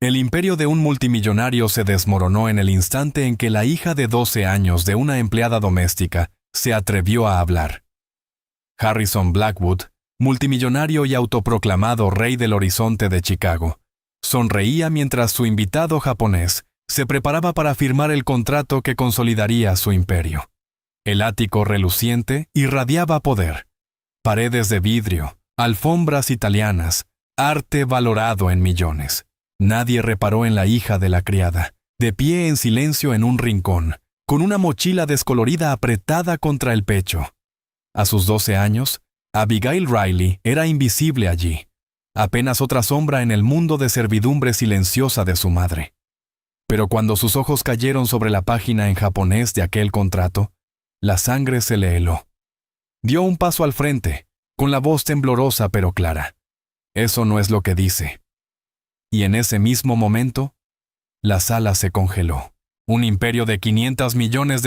El imperio de un multimillonario se desmoronó en el instante en que la hija de 12 años de una empleada doméstica se atrevió a hablar. Harrison Blackwood, multimillonario y autoproclamado rey del horizonte de Chicago, sonreía mientras su invitado japonés se preparaba para firmar el contrato que consolidaría su imperio. El ático reluciente irradiaba poder. Paredes de vidrio, alfombras italianas, arte valorado en millones. Nadie reparó en la hija de la criada, de pie en silencio en un rincón, con una mochila descolorida apretada contra el pecho. A sus 12 años, Abigail Riley era invisible allí, apenas otra sombra en el mundo de servidumbre silenciosa de su madre. Pero cuando sus ojos cayeron sobre la página en japonés de aquel contrato, la sangre se le heló. Dio un paso al frente, con la voz temblorosa pero clara. Eso no es lo que dice. Y en ese mismo momento, la sala se congeló. Un imperio de $500 millones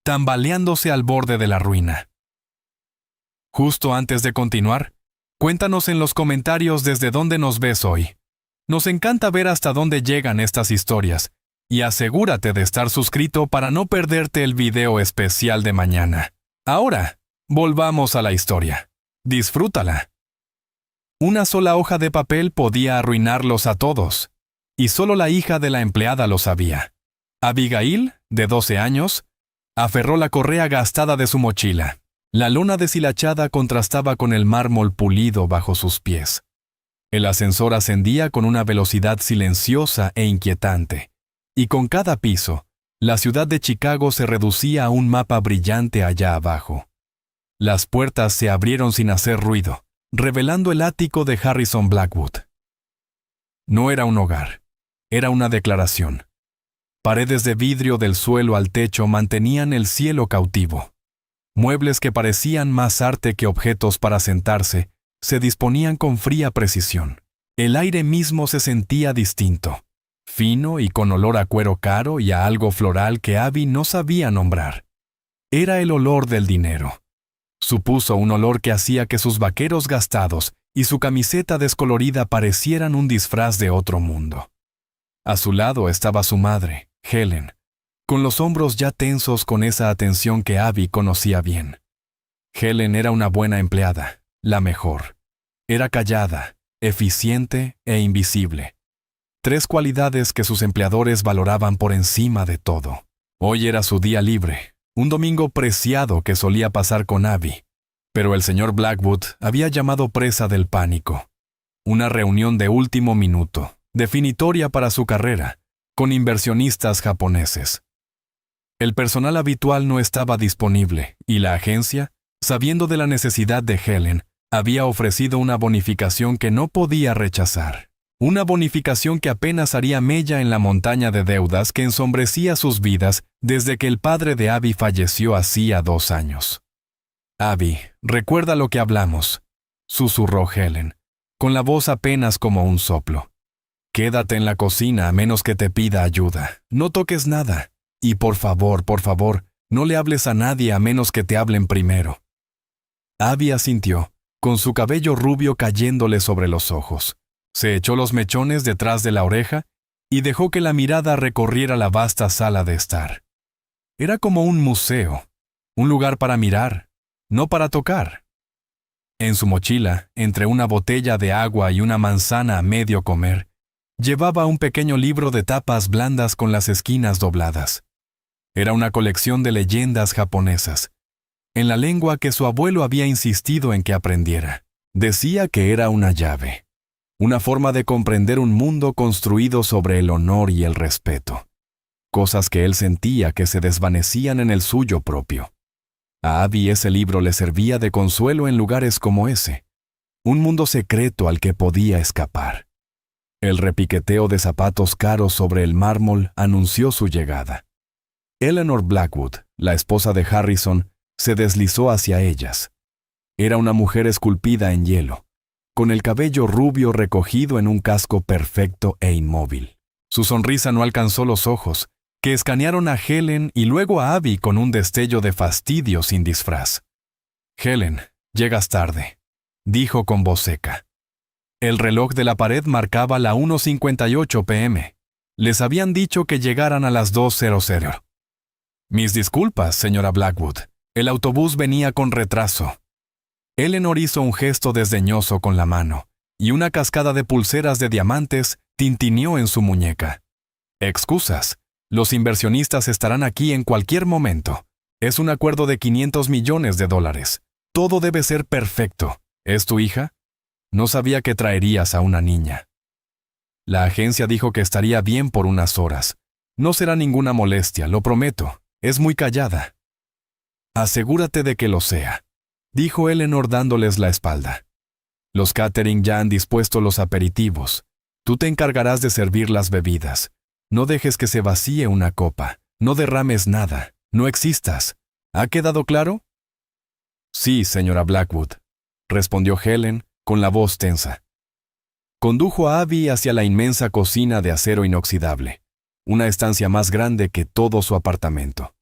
tambaleándose al borde de la ruina. Justo antes de continuar, cuéntanos en los comentarios desde dónde nos ves hoy. Nos encanta ver hasta dónde llegan estas historias, y asegúrate de estar suscrito para no perderte el video especial de mañana. Ahora, volvamos a la historia. Disfrútala. Una sola hoja de papel podía arruinarlos a todos, y solo la hija de la empleada lo sabía. Abigail, de 12 años, aferró la correa gastada de su mochila. La lona deshilachada contrastaba con el mármol pulido bajo sus pies. El ascensor ascendía con una velocidad silenciosa e inquietante, y con cada piso, la ciudad de Chicago se reducía a un mapa brillante allá abajo. Las puertas se abrieron sin hacer ruido, revelando el ático de Harrison Blackwood. No era un hogar, era una declaración. Paredes de vidrio del suelo al techo mantenían el cielo cautivo. Muebles que parecían más arte que objetos para sentarse, se disponían con fría precisión. El aire mismo se sentía distinto, fino y con olor a cuero caro y a algo floral que Abby no sabía nombrar. Era el olor del dinero. Supuso un olor que hacía que sus vaqueros gastados y su camiseta descolorida parecieran un disfraz de otro mundo. A su lado estaba su madre, Helen, con los hombros ya tensos con esa atención que Abby conocía bien. Helen era una buena empleada, la mejor. Era callada, eficiente e invisible. 3 cualidades que sus empleadores valoraban por encima de todo. Hoy era su día libre, un domingo preciado que solía pasar con Abby. Pero el señor Blackwood había llamado presa del pánico. Una reunión de último minuto, definitoria para su carrera, con inversionistas japoneses. El personal habitual no estaba disponible, y la agencia, sabiendo de la necesidad de Helen, había ofrecido una bonificación que no podía rechazar. Una bonificación que apenas haría mella en la montaña de deudas que ensombrecía sus vidas desde que el padre de Abby falleció hacía 2 años. «Abby, recuerda lo que hablamos», susurró Helen, con la voz apenas como un soplo. «Quédate en la cocina a menos que te pida ayuda. No toques nada. Y por favor, no le hables a nadie a menos que te hablen primero». Abby asintió, con su cabello rubio cayéndole sobre los ojos. Se echó los mechones detrás de la oreja y dejó que la mirada recorriera la vasta sala de estar. Era como un museo, un lugar para mirar, no para tocar. En su mochila, entre una botella de agua y una manzana a medio comer, llevaba un pequeño libro de tapas blandas con las esquinas dobladas. Era una colección de leyendas japonesas, en la lengua que su abuelo había insistido en que aprendiera. Decía que era una llave, una forma de comprender un mundo construido sobre el honor y el respeto, cosas que él sentía que se desvanecían en el suyo propio. A Abby ese libro le servía de consuelo en lugares como ese, un mundo secreto al que podía escapar. El repiqueteo de zapatos caros sobre el mármol anunció su llegada. Eleanor Blackwood, la esposa de Harrison, se deslizó hacia ellas. Era una mujer esculpida en hielo, con el cabello rubio recogido en un casco perfecto e inmóvil. Su sonrisa no alcanzó los ojos, que escanearon a Helen y luego a Abby con un destello de fastidio sin disfraz. «Helen, llegas tarde», dijo con voz seca. El reloj de la pared marcaba la 1:58 p.m. Les habían dicho que llegaran a las 2:00. Mis disculpas, señora Blackwood. El autobús venía con retraso. Eleanor hizo un gesto desdeñoso con la mano, y una cascada de pulseras de diamantes tintineó en su muñeca. Excusas. Los inversionistas estarán aquí en cualquier momento. Es un acuerdo de $500 millones. Todo debe ser perfecto. ¿Es tu hija? No sabía que traerías a una niña. La agencia dijo que estaría bien por unas horas. No será ninguna molestia, lo prometo. Es muy callada. Asegúrate de que lo sea, dijo Eleanor dándoles la espalda. Los catering ya han dispuesto los aperitivos. Tú te encargarás de servir las bebidas. No dejes que se vacíe una copa. No derrames nada. No existas. ¿Ha quedado claro? Sí, señora Blackwood, respondió Helen con la voz tensa. Condujo a Abby hacia la inmensa cocina de acero inoxidable, una estancia más grande que todo su apartamento.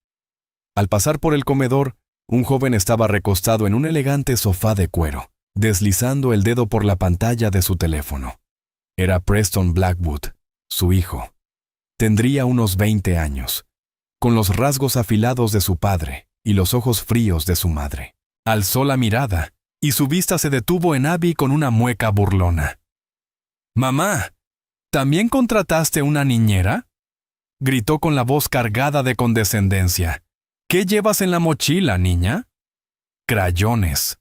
Al pasar por el comedor, un joven estaba recostado en un elegante sofá de cuero, deslizando el dedo por la pantalla de su teléfono. Era Preston Blackwood, su hijo. Tendría unos 20 años, con los rasgos afilados de su padre y los ojos fríos de su madre. Alzó la mirada, y su vista se detuvo en Abby con una mueca burlona. «Mamá, ¿también contrataste una niñera?», gritó con la voz cargada de condescendencia. «¿Qué llevas en la mochila, niña?». Crayones.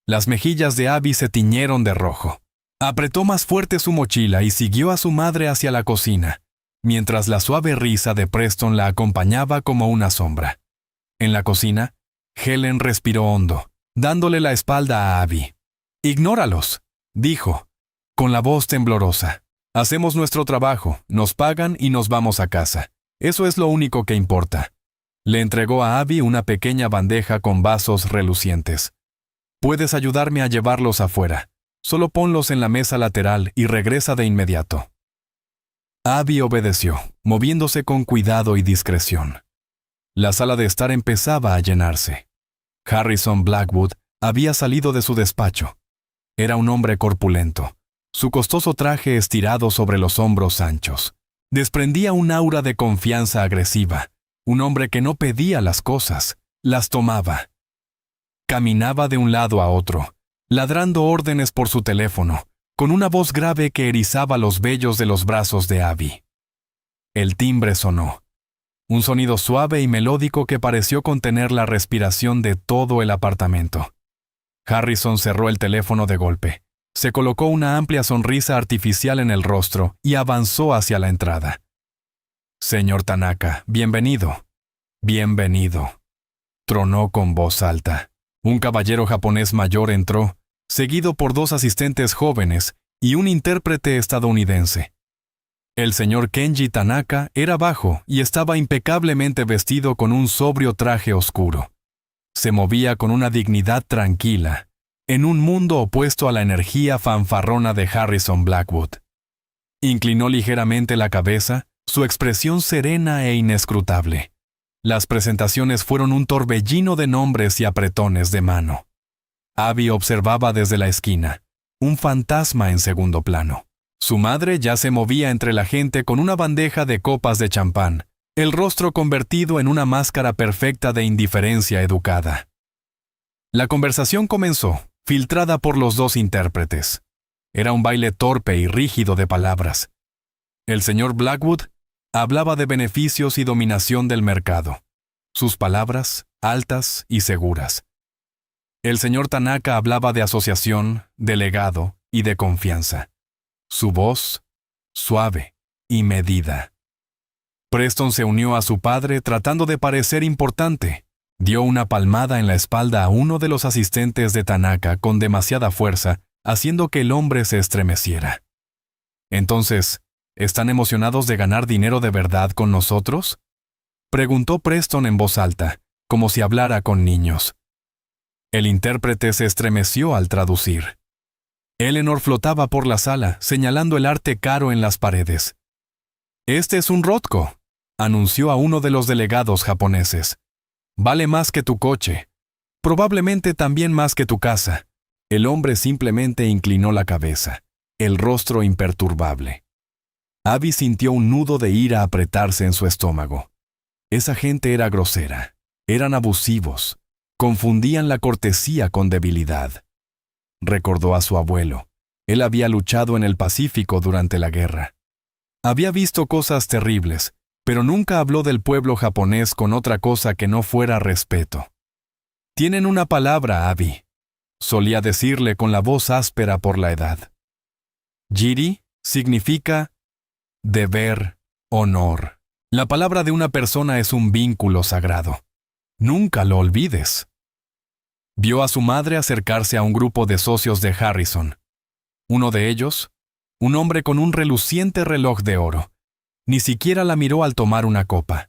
Las mejillas de Abby se tiñeron de rojo. Apretó más fuerte su mochila y siguió a su madre hacia la cocina, mientras la suave risa de Preston la acompañaba como una sombra. En la cocina, Helen respiró hondo, dándole la espalda a Abby. «Ignóralos», dijo, con la voz temblorosa. «Hacemos nuestro trabajo, nos pagan y nos vamos a casa. Eso es lo único que importa». Le entregó a Abby una pequeña bandeja con vasos relucientes. «Puedes ayudarme a llevarlos afuera. Solo ponlos en la mesa lateral y regresa de inmediato». Abby obedeció, moviéndose con cuidado y discreción. La sala de estar empezaba a llenarse. Harrison Blackwood había salido de su despacho. Era un hombre corpulento, su costoso traje estirado sobre los hombros anchos. Desprendía un aura de confianza agresiva, un hombre que no pedía las cosas, las tomaba. Caminaba de un lado a otro, ladrando órdenes por su teléfono, con una voz grave que erizaba los vellos de los brazos de Abby. El timbre sonó. Un sonido suave y melódico que pareció contener la respiración de todo el apartamento. Harrison cerró el teléfono de golpe, se colocó una amplia sonrisa artificial en el rostro y avanzó hacia la entrada. «Señor Tanaka, bienvenido». «Bienvenido», tronó con voz alta. Un caballero japonés mayor entró, seguido por 2 asistentes jóvenes y un intérprete estadounidense. El señor Kenji Tanaka era bajo y estaba impecablemente vestido con un sobrio traje oscuro. Se movía con una dignidad tranquila, en un mundo opuesto a la energía fanfarrona de Harrison Blackwood. Inclinó ligeramente la cabeza, su expresión serena e inescrutable. Las presentaciones fueron un torbellino de nombres y apretones de mano. Abby observaba desde la esquina, un fantasma en segundo plano. Su madre ya se movía entre la gente con una bandeja de copas de champán, el rostro convertido en una máscara perfecta de indiferencia educada. La conversación comenzó, filtrada por los 2 intérpretes. Era un baile torpe y rígido de palabras. El señor Blackwood hablaba de beneficios y dominación del mercado. Sus palabras, altas y seguras. El señor Tanaka hablaba de asociación, de legado y de confianza. Su voz, suave y medida. Preston se unió a su padre tratando de parecer importante. Dio una palmada en la espalda a uno de los asistentes de Tanaka con demasiada fuerza, haciendo que el hombre se estremeciera. «Entonces, ¿están emocionados de ganar dinero de verdad con nosotros?», preguntó Preston en voz alta, como si hablara con niños. El intérprete se estremeció al traducir. Eleanor flotaba por la sala, señalando el arte caro en las paredes. «Este es un Rothko», anunció a uno de los delegados japoneses. «Vale más que tu coche. Probablemente también más que tu casa». El hombre simplemente inclinó la cabeza, el rostro imperturbable. Abby sintió un nudo de ira apretarse en su estómago. Esa gente era grosera, eran abusivos, confundían la cortesía con debilidad. Recordó a su abuelo. Él había luchado en el Pacífico durante la guerra. Había visto cosas terribles, pero nunca habló del pueblo japonés con otra cosa que no fuera respeto. «Tienen una palabra, Abby», solía decirle con la voz áspera por la edad. «Jiri» significa deber, honor. La palabra de una persona es un vínculo sagrado. Nunca lo olvides. Vio a su madre acercarse a un grupo de socios de Harrison. Uno de ellos, un hombre con un reluciente reloj de oro, ni siquiera la miró al tomar una copa.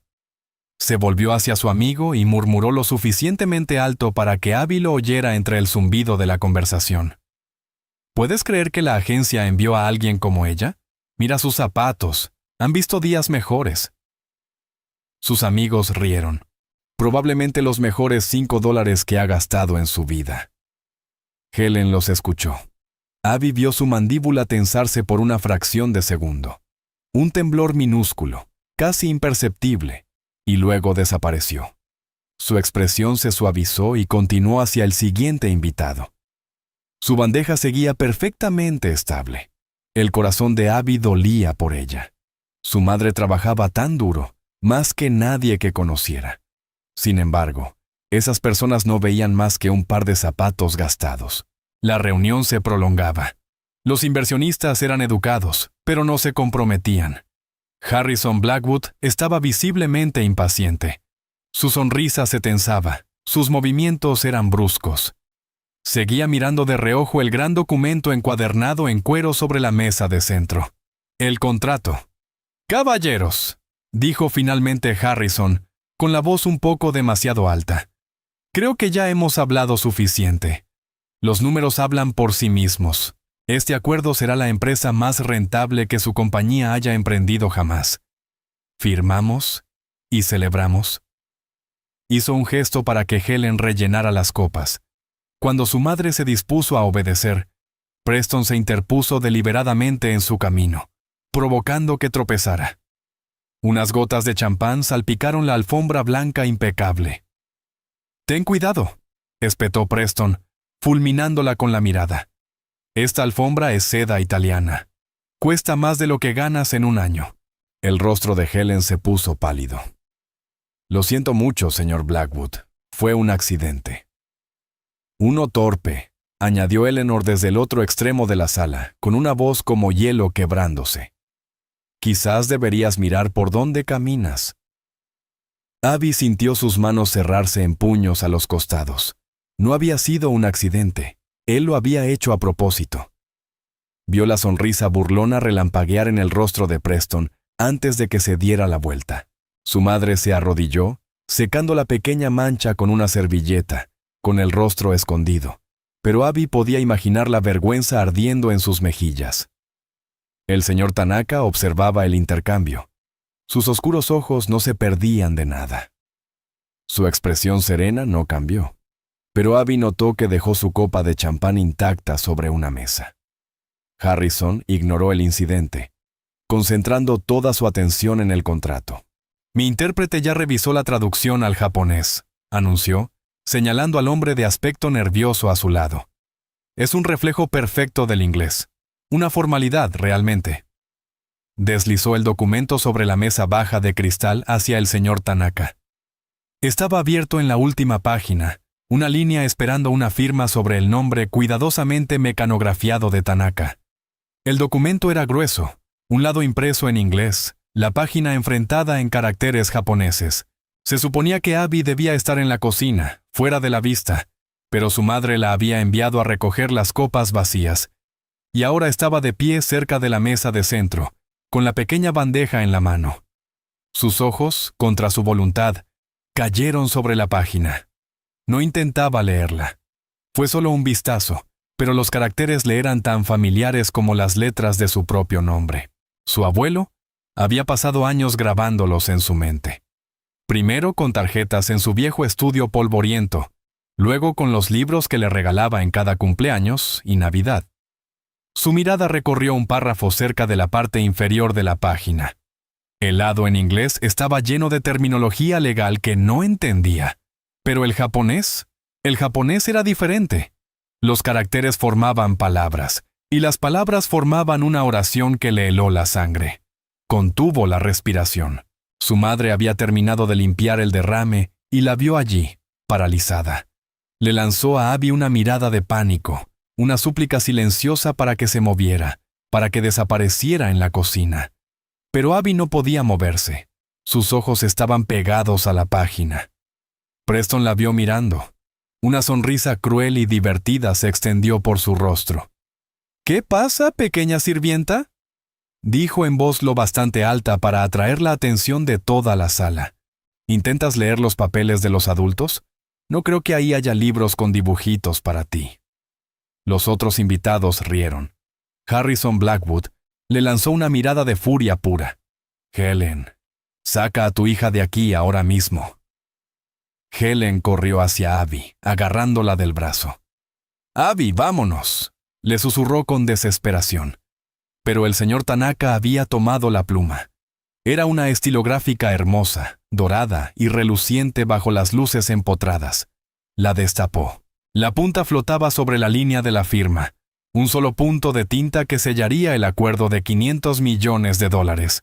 Se volvió hacia su amigo y murmuró lo suficientemente alto para que Abby lo oyera entre el zumbido de la conversación. ¿Puedes creer que la agencia envió a alguien como ella? Mira sus zapatos. Han visto días mejores. Sus amigos rieron. Probablemente los mejores $5 que ha gastado en su vida. Helen los escuchó. Abby vio su mandíbula tensarse por una fracción de segundo. Un temblor minúsculo, casi imperceptible, y luego desapareció. Su expresión se suavizó y continuó hacia el siguiente invitado. Su bandeja seguía perfectamente estable. El corazón de Abby dolía por ella. Su madre trabajaba tan duro, más que nadie que conociera. Sin embargo, esas personas no veían más que un par de zapatos gastados. La reunión se prolongaba. Los inversionistas eran educados, pero no se comprometían. Harrison Blackwood estaba visiblemente impaciente. Su sonrisa se tensaba, sus movimientos eran bruscos. Seguía mirando de reojo el gran documento encuadernado en cuero sobre la mesa de centro. El contrato. «Caballeros», dijo finalmente Harrison, con la voz un poco demasiado alta. «Creo que ya hemos hablado suficiente. Los números hablan por sí mismos. Este acuerdo será la empresa más rentable que su compañía haya emprendido jamás. ¿Firmamos y celebramos?» Hizo un gesto para que Helen rellenara las copas. Cuando su madre se dispuso a obedecer, Preston se interpuso deliberadamente en su camino, provocando que tropezara. Unas gotas de champán salpicaron la alfombra blanca impecable. «Ten cuidado», espetó Preston, fulminándola con la mirada. «Esta alfombra es seda italiana. Cuesta más de lo que ganas en un año». El rostro de Helen se puso pálido. «Lo siento mucho, señor Blackwood. Fue un accidente». «Uno torpe», añadió Eleanor desde el otro extremo de la sala, con una voz como hielo quebrándose. «Quizás deberías mirar por dónde caminas». Abby sintió sus manos cerrarse en puños a los costados. No había sido un accidente. Él lo había hecho a propósito. Vio la sonrisa burlona relampaguear en el rostro de Preston antes de que se diera la vuelta. Su madre se arrodilló, secando la pequeña mancha con una servilleta, con el rostro escondido, pero Abby podía imaginar la vergüenza ardiendo en sus mejillas. El señor Tanaka observaba el intercambio. Sus oscuros ojos no se perdían de nada. Su expresión serena no cambió, pero Abby notó que dejó su copa de champán intacta sobre una mesa. Harrison ignoró el incidente, concentrando toda su atención en el contrato. «Mi intérprete ya revisó la traducción al japonés», anunció, señalando al hombre de aspecto nervioso a su lado. «Es un reflejo perfecto del inglés. Una formalidad, realmente». Deslizó el documento sobre la mesa baja de cristal hacia el señor Tanaka. Estaba abierto en la última página, una línea esperando una firma sobre el nombre cuidadosamente mecanografiado de Tanaka. El documento era grueso, un lado impreso en inglés, la página enfrentada en caracteres japoneses. Se suponía que Abby debía estar en la cocina, fuera de la vista, pero su madre la había enviado a recoger las copas vacías, y ahora estaba de pie cerca de la mesa de centro, con la pequeña bandeja en la mano. Sus ojos, contra su voluntad, cayeron sobre la página. No intentaba leerla. Fue solo un vistazo, pero los caracteres le eran tan familiares como las letras de su propio nombre. Su abuelo había pasado años grabándolos en su mente. Primero con tarjetas en su viejo estudio polvoriento, luego con los libros que le regalaba en cada cumpleaños y Navidad. Su mirada recorrió un párrafo cerca de la parte inferior de la página. El lado en inglés estaba lleno de terminología legal que no entendía. Pero el japonés era diferente. Los caracteres formaban palabras, y las palabras formaban una oración que le heló la sangre. Contuvo la respiración. Su madre había terminado de limpiar el derrame y la vio allí, paralizada. Le lanzó a Abby una mirada de pánico, una súplica silenciosa para que se moviera, para que desapareciera en la cocina. Pero Abby no podía moverse. Sus ojos estaban pegados a la página. Preston la vio mirando. Una sonrisa cruel y divertida se extendió por su rostro. «¿Qué pasa, pequeña sirvienta?», dijo en voz lo bastante alta para atraer la atención de toda la sala. «¿Intentas leer los papeles de los adultos? No creo que ahí haya libros con dibujitos para ti». Los otros invitados rieron. Harrison Blackwood le lanzó una mirada de furia pura. «Helen, saca a tu hija de aquí ahora mismo». Helen corrió hacia Abby, agarrándola del brazo. «Abby, vámonos», le susurró con desesperación. Pero el señor Tanaka había tomado la pluma. Era una estilográfica hermosa, dorada y reluciente bajo las luces empotradas. La destapó. La punta flotaba sobre la línea de la firma, un solo punto de tinta que sellaría el acuerdo de $500 millones.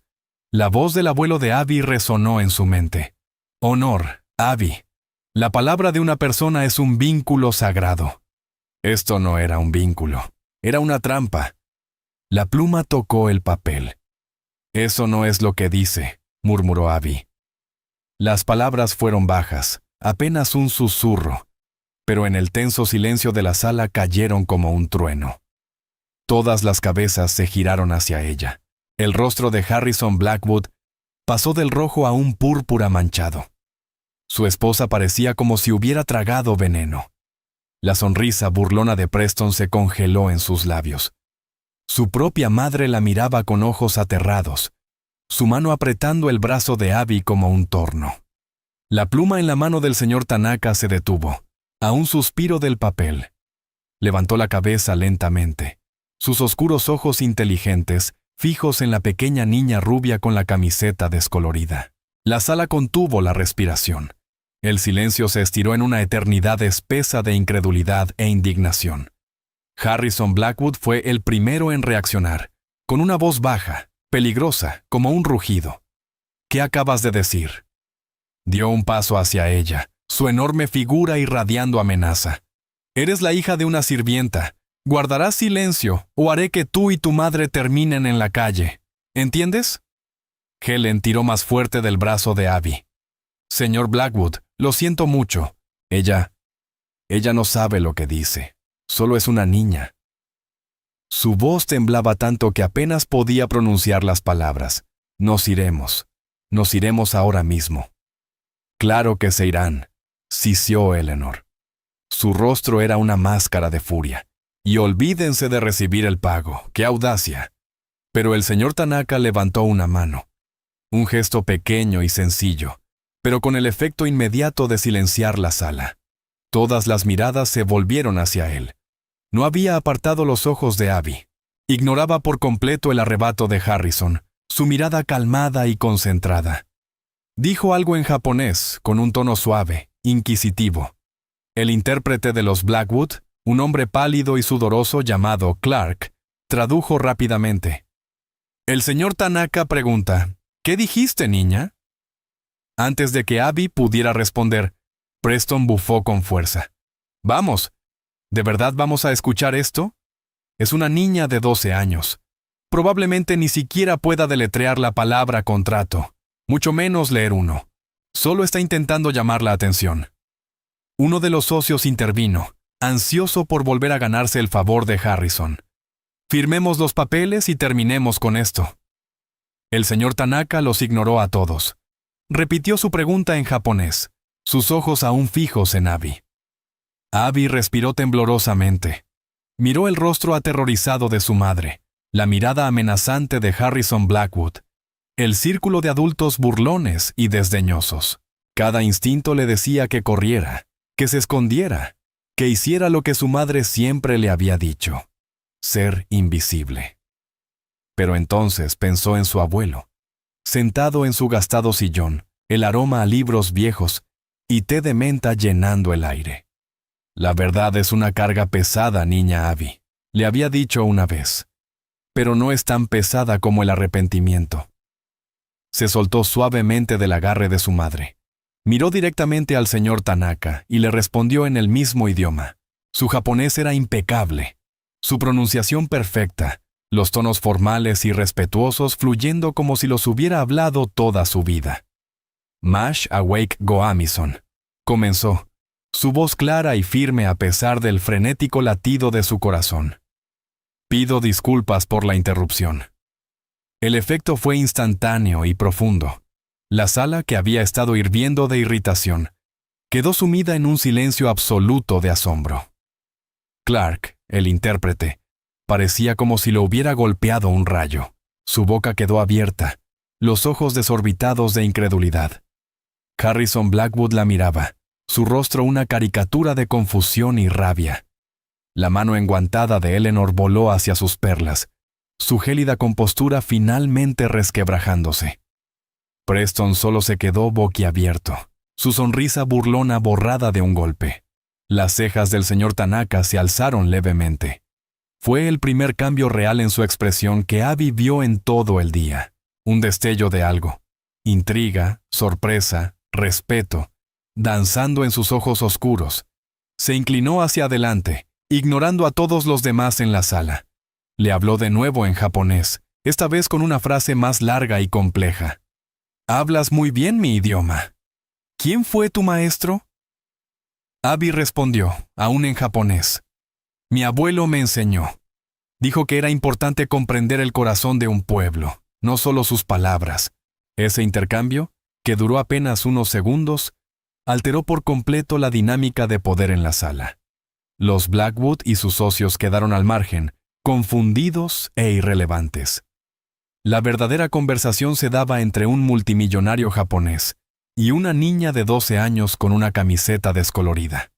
La voz del abuelo de Abby resonó en su mente. «Honor, Abby. La palabra de una persona es un vínculo sagrado». Esto no era un vínculo, era una trampa. La pluma tocó el papel. «Eso no es lo que dice», murmuró Abby. Las palabras fueron bajas, apenas un susurro, pero en el tenso silencio de la sala cayeron como un trueno. Todas las cabezas se giraron hacia ella. El rostro de Harrison Blackwood pasó del rojo a un púrpura manchado. Su esposa parecía como si hubiera tragado veneno. La sonrisa burlona de Preston se congeló en sus labios. Su propia madre la miraba con ojos aterrados, su mano apretando el brazo de Abby como un torno. La pluma en la mano del señor Tanaka se detuvo, a un suspiro del papel. Levantó la cabeza lentamente, sus oscuros ojos inteligentes fijos en la pequeña niña rubia con la camiseta descolorida. La sala contuvo la respiración. El silencio se estiró en una eternidad espesa de incredulidad e indignación. Harrison Blackwood fue el primero en reaccionar, con una voz baja, peligrosa, como un rugido. «¿Qué acabas de decir?». Dio un paso hacia ella, su enorme figura irradiando amenaza. «Eres la hija de una sirvienta. Guardarás silencio o haré que tú y tu madre terminen en la calle. ¿Entiendes?». Helen tiró más fuerte del brazo de Abby. «Señor Blackwood, lo siento mucho. Ella no sabe lo que dice. Solo es una niña». Su voz temblaba tanto que apenas podía pronunciar las palabras. Nos iremos ahora mismo». «Claro que se irán», sisió Eleanor. Su rostro era una máscara de furia. «Y olvídense de recibir el pago. ¡Qué audacia!». Pero el señor Tanaka levantó una mano. Un gesto pequeño y sencillo, pero con el efecto inmediato de silenciar la sala. Todas las miradas se volvieron hacia él. No había apartado los ojos de Abby. Ignoraba por completo el arrebato de Harrison, su mirada calmada y concentrada. Dijo algo en japonés, con un tono suave, inquisitivo. El intérprete de los Blackwood, un hombre pálido y sudoroso llamado Clark, tradujo rápidamente. «El señor Tanaka pregunta, ¿qué dijiste, niña?». Antes de que Abby pudiera responder, Preston bufó con fuerza. «Vamos, ¿de verdad vamos a escuchar esto? Es una niña de 12 años. Probablemente ni siquiera pueda deletrear la palabra contrato, mucho menos leer uno. Solo está intentando llamar la atención». Uno de los socios intervino, ansioso por volver a ganarse el favor de Harrison. «Firmemos los papeles y terminemos con esto». El señor Tanaka los ignoró a todos. Repitió su pregunta en japonés, sus ojos aún fijos en Abby. Abby respiró temblorosamente. Miró el rostro aterrorizado de su madre, la mirada amenazante de Harrison Blackwood, el círculo de adultos burlones y desdeñosos. Cada instinto le decía que corriera, que se escondiera, que hiciera lo que su madre siempre le había dicho. ser invisible. Pero entonces pensó en su abuelo, sentado en su gastado sillón, el aroma a libros viejos y té de menta llenando el aire. La verdad es una carga pesada, niña Abby, le había dicho una vez, pero no es tan pesada como el arrepentimiento. Se soltó suavemente del agarre de su madre. Miró directamente al señor Tanaka y le respondió en el mismo idioma. Su japonés era impecable, su pronunciación perfecta, los tonos formales y respetuosos fluyendo como si los hubiera hablado toda su vida. Mash awake Goamison, comenzó, su voz clara y firme a pesar del frenético latido de su corazón. Pido disculpas por la interrupción. El efecto fue instantáneo y profundo. La sala, que había estado hirviendo de irritación, quedó sumida en un silencio absoluto de asombro. Clark, el intérprete, parecía como si lo hubiera golpeado un rayo. Su boca quedó abierta, los ojos desorbitados de incredulidad. Harrison Blackwood la miraba, su rostro una caricatura de confusión y rabia. La mano enguantada de Eleanor voló hacia sus perlas, su gélida compostura finalmente resquebrajándose. Preston solo se quedó boquiabierto, su sonrisa burlona borrada de un golpe. Las cejas del señor Tanaka se alzaron levemente. Fue el primer cambio real en su expresión que Abby vio en todo el día. Un destello de algo. Intriga, sorpresa, respeto, danzando en sus ojos oscuros. Se inclinó hacia adelante, ignorando a todos los demás en la sala. Le habló de nuevo en japonés, esta vez con una frase más larga y compleja. «Hablas muy bien mi idioma. ¿Quién fue tu maestro?» Abby respondió, aún en japonés. «Mi abuelo me enseñó. Dijo que era importante comprender el corazón de un pueblo, no solo sus palabras». Ese intercambio, que duró apenas unos segundos, alteró por completo la dinámica de poder en la sala. Los Blackwood y sus socios quedaron al margen, confundidos e irrelevantes. La verdadera conversación se daba entre un multimillonario japonés y una niña de 12 años con una camiseta descolorida.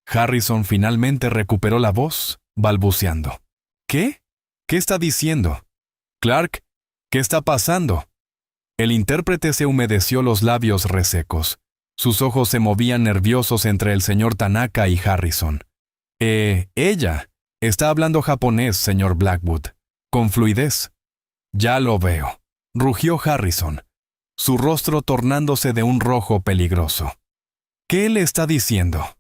Harrison finalmente recuperó la voz, balbuceando. «¿Qué? ¿Qué está diciendo? Clark, ¿qué está pasando?» El intérprete se humedeció los labios resecos. Sus ojos se movían nerviosos entre el señor Tanaka y Harrison. Ella está hablando japonés, señor Blackwood, con fluidez. «Ya lo veo», rugió Harrison, su rostro tornándose de un rojo peligroso. «¿Qué le está diciendo?»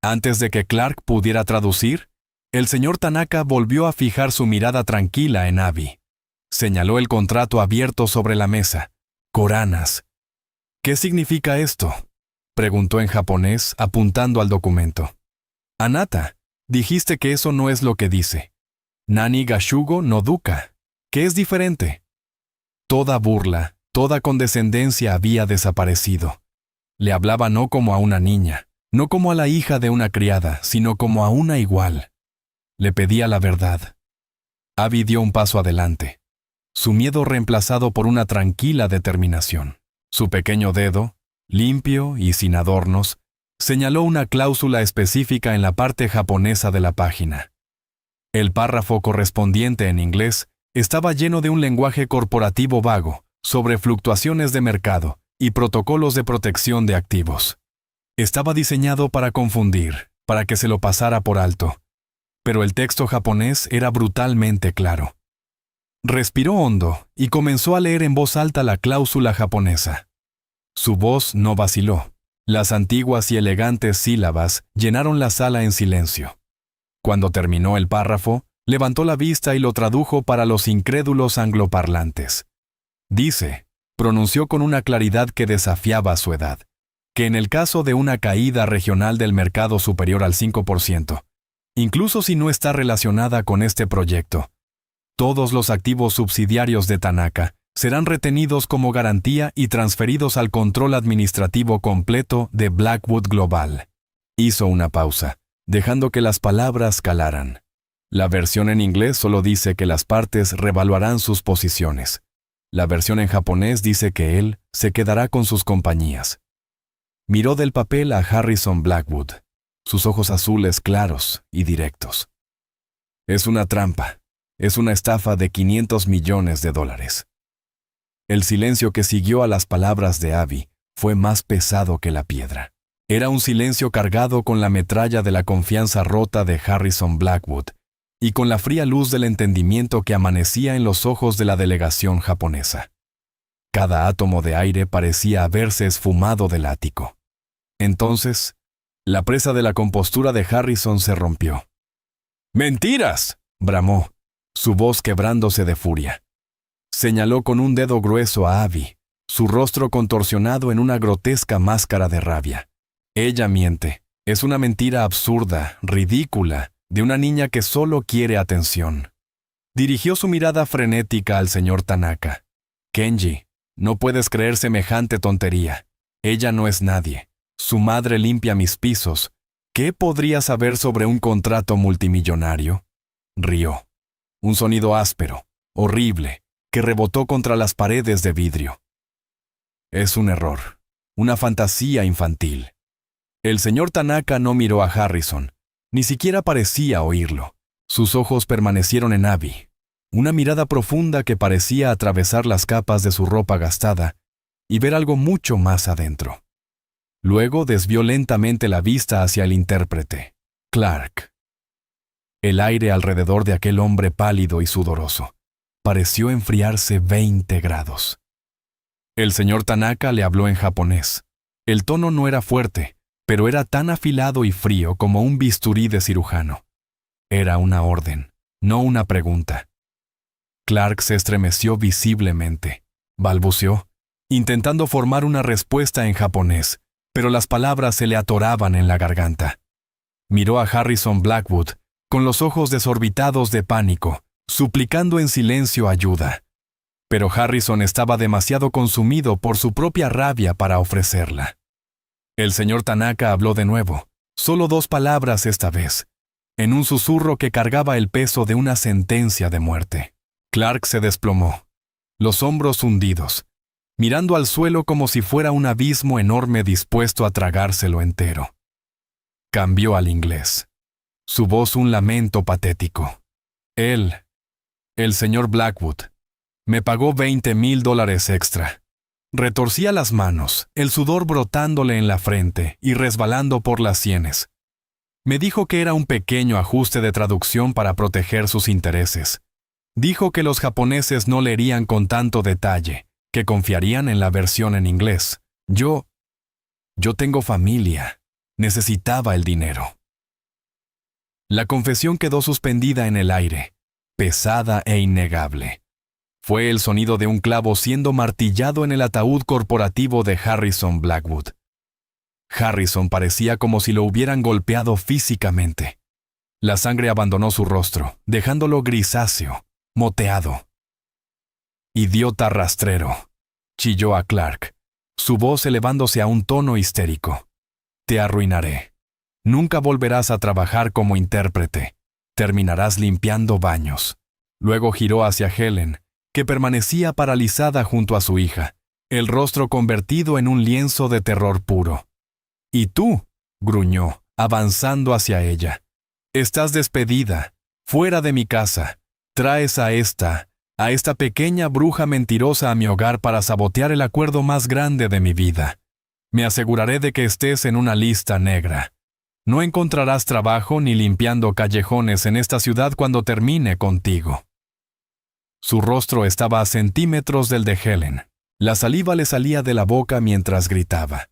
Antes de que Clark pudiera traducir, el señor Tanaka volvió a fijar su mirada tranquila en Abby. Señaló el contrato abierto sobre la mesa. «Koranas». «¿Qué significa esto?», preguntó en japonés, apuntando al documento. «Anata, dijiste que eso no es lo que dice. Nani gashugo no duka, que es diferente». Toda burla, toda condescendencia había desaparecido. Le hablaba no como a una niña, no como a la hija de una criada, sino como a una igual. Le pedía la verdad. Abby dio un paso adelante, su miedo reemplazado por una tranquila determinación. Su pequeño dedo, limpio y sin adornos, señaló una cláusula específica en la parte japonesa de la página. El párrafo correspondiente en inglés estaba lleno de un lenguaje corporativo vago sobre fluctuaciones de mercado y protocolos de protección de activos. Estaba diseñado para confundir, para que se lo pasara por alto, pero el texto japonés era brutalmente claro. Respiró hondo y comenzó a leer en voz alta la cláusula japonesa. Su voz no vaciló. Las antiguas y elegantes sílabas llenaron la sala en silencio. Cuando terminó el párrafo, levantó la vista y lo tradujo para los incrédulos angloparlantes. Dice, pronunció con una claridad que desafiaba su edad, que en el caso de una caída regional del mercado superior al 5%, incluso si no está relacionada con este proyecto, todos los activos subsidiarios de Tanaka serán retenidos como garantía y transferidos al control administrativo completo de Blackwood Global. Hizo una pausa, dejando que las palabras calaran. La versión en inglés solo dice que las partes revaluarán sus posiciones. La versión en japonés dice que él se quedará con sus compañías. Miró del papel a Harrison Blackwood, sus ojos azules claros y directos. Es una trampa. Es una estafa de $500 millones. El silencio que siguió a las palabras de Abby fue más pesado que la piedra. Era un silencio cargado con la metralla de la confianza rota de Harrison Blackwood y con la fría luz del entendimiento que amanecía en los ojos de la delegación japonesa. Cada átomo de aire parecía haberse esfumado del ático. Entonces, la presa de la compostura de Harrison se rompió. ¡Mentiras!, bramó, su voz quebrándose de furia. Señaló con un dedo grueso a Abby, su rostro contorsionado en una grotesca máscara de rabia. Ella miente. Es una mentira absurda, ridícula, de una niña que solo quiere atención. Dirigió su mirada frenética al señor Tanaka. Kenji, no puedes creer semejante tontería. Ella no es nadie. Su madre limpia mis pisos. ¿Qué podría saber sobre un contrato multimillonario? Rió. Un sonido áspero, horrible, que rebotó contra las paredes de vidrio. Es un error, una fantasía infantil. El señor Tanaka no miró a Harrison, ni siquiera parecía oírlo. Sus ojos permanecieron en Abby, una mirada profunda que parecía atravesar las capas de su ropa gastada y ver algo mucho más adentro. Luego desvió lentamente la vista hacia el intérprete, Clark. El aire alrededor de aquel hombre pálido y sudoroso pareció enfriarse 20 grados. El señor Tanaka le habló en japonés. El tono no era fuerte, pero era tan afilado y frío como un bisturí de cirujano. Era una orden, no una pregunta. Clark se estremeció visiblemente. Balbuceó, intentando formar una respuesta en japonés, pero las palabras se le atoraban en la garganta. Miró a Harrison Blackwood, con los ojos desorbitados de pánico, suplicando en silencio ayuda. Pero Harrison estaba demasiado consumido por su propia rabia para ofrecerla. El señor Tanaka habló de nuevo, solo 2 palabras esta vez, en un susurro que cargaba el peso de una sentencia de muerte. Clark se desplomó, los hombros hundidos, mirando al suelo como si fuera un abismo enorme dispuesto a tragárselo entero. Cambió al inglés, su voz un lamento patético. El señor Blackwood, me pagó $20,000 extra. Retorcía las manos, el sudor brotándole en la frente y resbalando por las sienes. Me dijo que era un pequeño ajuste de traducción para proteger sus intereses. Dijo que los japoneses no leerían con tanto detalle, que confiarían en la versión en inglés. Yo tengo familia. Necesitaba el dinero. La confesión quedó suspendida en el aire, pesada e innegable. Fue el sonido de un clavo siendo martillado en el ataúd corporativo de Harrison Blackwood. Harrison parecía como si lo hubieran golpeado físicamente. La sangre abandonó su rostro, dejándolo grisáceo, moteado. «Idiota rastrero», chilló a Clark, su voz elevándose a un tono histérico. «Te arruinaré. Nunca volverás a trabajar como intérprete. Terminarás limpiando baños». Luego giró hacia Helen, que permanecía paralizada junto a su hija, el rostro convertido en un lienzo de terror puro. «¿Y tú?», gruñó, avanzando hacia ella. «Estás despedida. Fuera de mi casa. Traes a esta pequeña bruja mentirosa a mi hogar para sabotear el acuerdo más grande de mi vida. Me aseguraré de que estés en una lista negra. No encontrarás trabajo ni limpiando callejones en esta ciudad cuando termine contigo». Su rostro estaba a centímetros del de Helen. La saliva le salía de la boca mientras gritaba.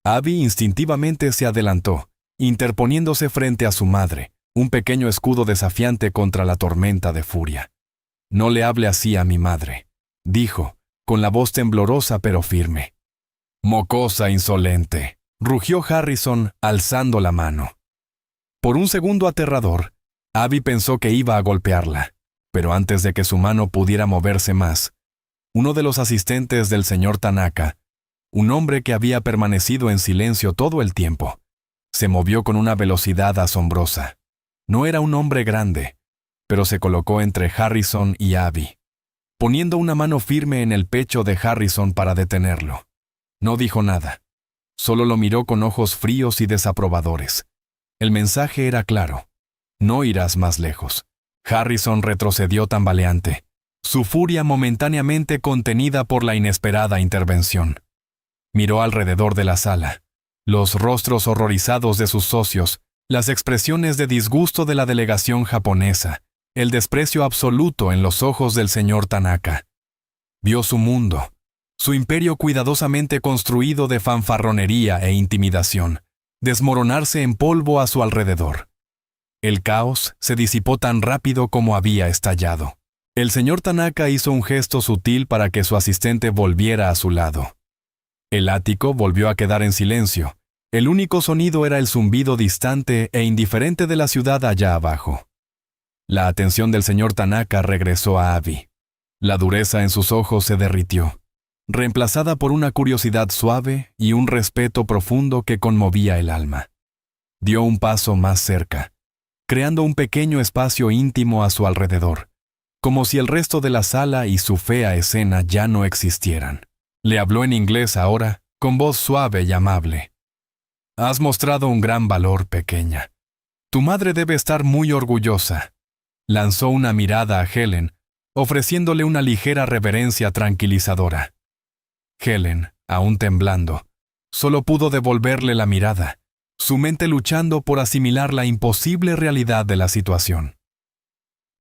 Abby instintivamente se adelantó, interponiéndose frente a su madre, un pequeño escudo desafiante contra la tormenta de furia. «No le hable así a mi madre», dijo, con la voz temblorosa pero firme. «Mocosa insolente», rugió Harrison, alzando la mano. Por un segundo aterrador, Abby pensó que iba a golpearla, pero antes de que su mano pudiera moverse más, uno de los asistentes del señor Tanaka, un hombre que había permanecido en silencio todo el tiempo, se movió con una velocidad asombrosa. No era un hombre grande, pero se colocó entre Harrison y Abby, poniendo una mano firme en el pecho de Harrison para detenerlo. No dijo nada, solo lo miró con ojos fríos y desaprobadores. El mensaje era claro: no irás más lejos. Harrison retrocedió tambaleante, su furia momentáneamente contenida por la inesperada intervención. Miró alrededor de la sala. Los rostros horrorizados de sus socios, las expresiones de disgusto de la delegación japonesa, el desprecio absoluto en los ojos del señor Tanaka. Vio su mundo, su imperio cuidadosamente construido de fanfarronería e intimidación, desmoronarse en polvo a su alrededor. El caos se disipó tan rápido como había estallado. El señor Tanaka hizo un gesto sutil para que su asistente volviera a su lado. El ático volvió a quedar en silencio. El único sonido era el zumbido distante e indiferente de la ciudad allá abajo. La atención del señor Tanaka regresó a Abby. La dureza en sus ojos se derritió, reemplazada por una curiosidad suave y un respeto profundo que conmovía el alma. Dio un paso más cerca, creando un pequeño espacio íntimo a su alrededor, como si el resto de la sala y su fea escena ya no existieran. Le habló en inglés ahora, con voz suave y amable. «Has mostrado un gran valor, pequeña. Tu madre debe estar muy orgullosa». Lanzó una mirada a Helen, ofreciéndole una ligera reverencia tranquilizadora. Helen, aún temblando, solo pudo devolverle la mirada, su mente luchando por asimilar la imposible realidad de la situación.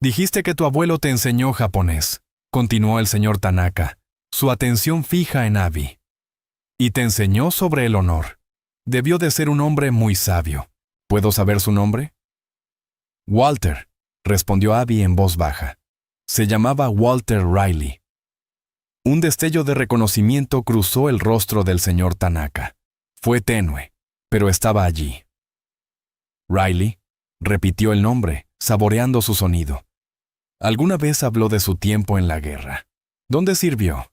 «Dijiste que tu abuelo te enseñó japonés», continuó el señor Tanaka, su atención fija en Abby. «Y te enseñó sobre el honor. Debió de ser un hombre muy sabio. ¿Puedo saber su nombre?» «Walter», respondió Abby en voz baja. Se llamaba Walter Riley. Un destello de reconocimiento cruzó el rostro del señor Tanaka. Fue tenue, pero estaba allí. «Riley», repitió el nombre, saboreando su sonido. Alguna vez habló de su tiempo en la guerra. ¿Dónde sirvió?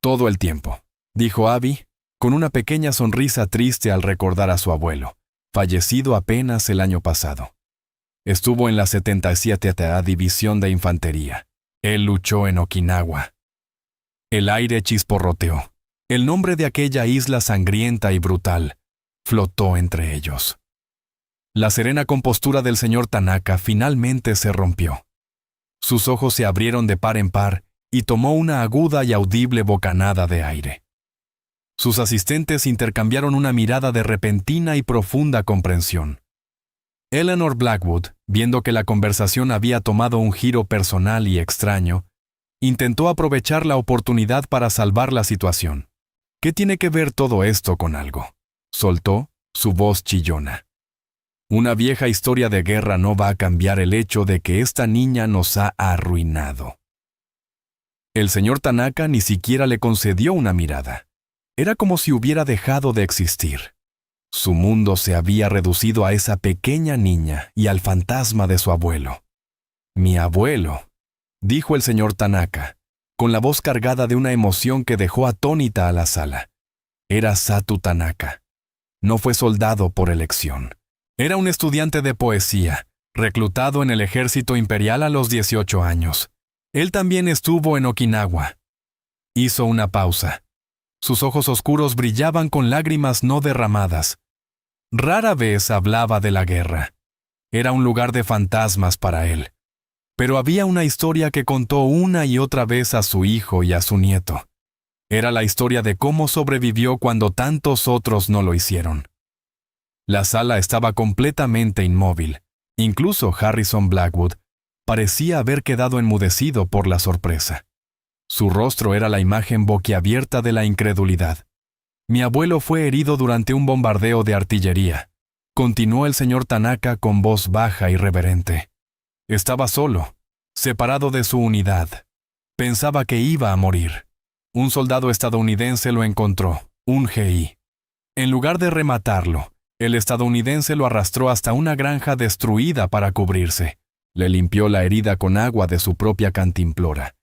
Todo el tiempo, dijo Abby, con una pequeña sonrisa triste al recordar a su abuelo, fallecido apenas el año pasado. Estuvo en la 77ª División de Infantería. Él luchó en Okinawa. El aire chisporroteó. El nombre de aquella isla sangrienta y brutal flotó entre ellos. La serena compostura del señor Tanaka finalmente se rompió. Sus ojos se abrieron de par en par y tomó una aguda y audible bocanada de aire. Sus asistentes intercambiaron una mirada de repentina y profunda comprensión. Eleanor Blackwood, viendo que la conversación había tomado un giro personal y extraño, intentó aprovechar la oportunidad para salvar la situación. ¿Qué tiene que ver todo esto con algo?, soltó, su voz chillona. Una vieja historia de guerra no va a cambiar el hecho de que esta niña nos ha arruinado. El señor Tanaka ni siquiera le concedió una mirada. Era como si hubiera dejado de existir. Su mundo se había reducido a esa pequeña niña y al fantasma de su abuelo. «Mi abuelo», dijo el señor Tanaka, con la voz cargada de una emoción que dejó atónita a la sala. Era Satu Tanaka. No fue soldado por elección. Era un estudiante de poesía, reclutado en el ejército imperial a los 18 años. Él también estuvo en Okinawa. Hizo una pausa. Sus ojos oscuros brillaban con lágrimas no derramadas. Rara vez hablaba de la guerra. Era un lugar de fantasmas para él. Pero había una historia que contó una y otra vez a su hijo y a su nieto. Era la historia de cómo sobrevivió cuando tantos otros no lo hicieron. La sala estaba completamente inmóvil. Incluso Harrison Blackwood parecía haber quedado enmudecido por la sorpresa. Su rostro era la imagen boquiabierta de la incredulidad. «Mi abuelo fue herido durante un bombardeo de artillería», continuó el señor Tanaka con voz baja y reverente. «Estaba solo, separado de su unidad. Pensaba que iba a morir. Un soldado estadounidense lo encontró, un GI. En lugar de rematarlo, el estadounidense lo arrastró hasta una granja destruida para cubrirse. Le limpió la herida con agua de su propia cantimplora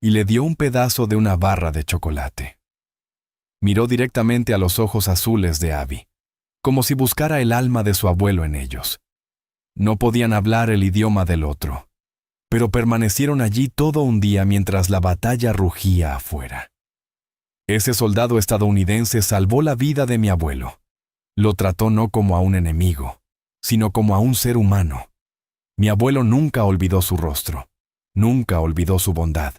y le dio un pedazo de una barra de chocolate». Miró directamente a los ojos azules de Abby, como si buscara el alma de su abuelo en ellos. No podían hablar el idioma del otro, pero permanecieron allí todo un día mientras la batalla rugía afuera. Ese soldado estadounidense salvó la vida de mi abuelo. Lo trató no como a un enemigo, sino como a un ser humano. Mi abuelo nunca olvidó su rostro. Nunca olvidó su bondad.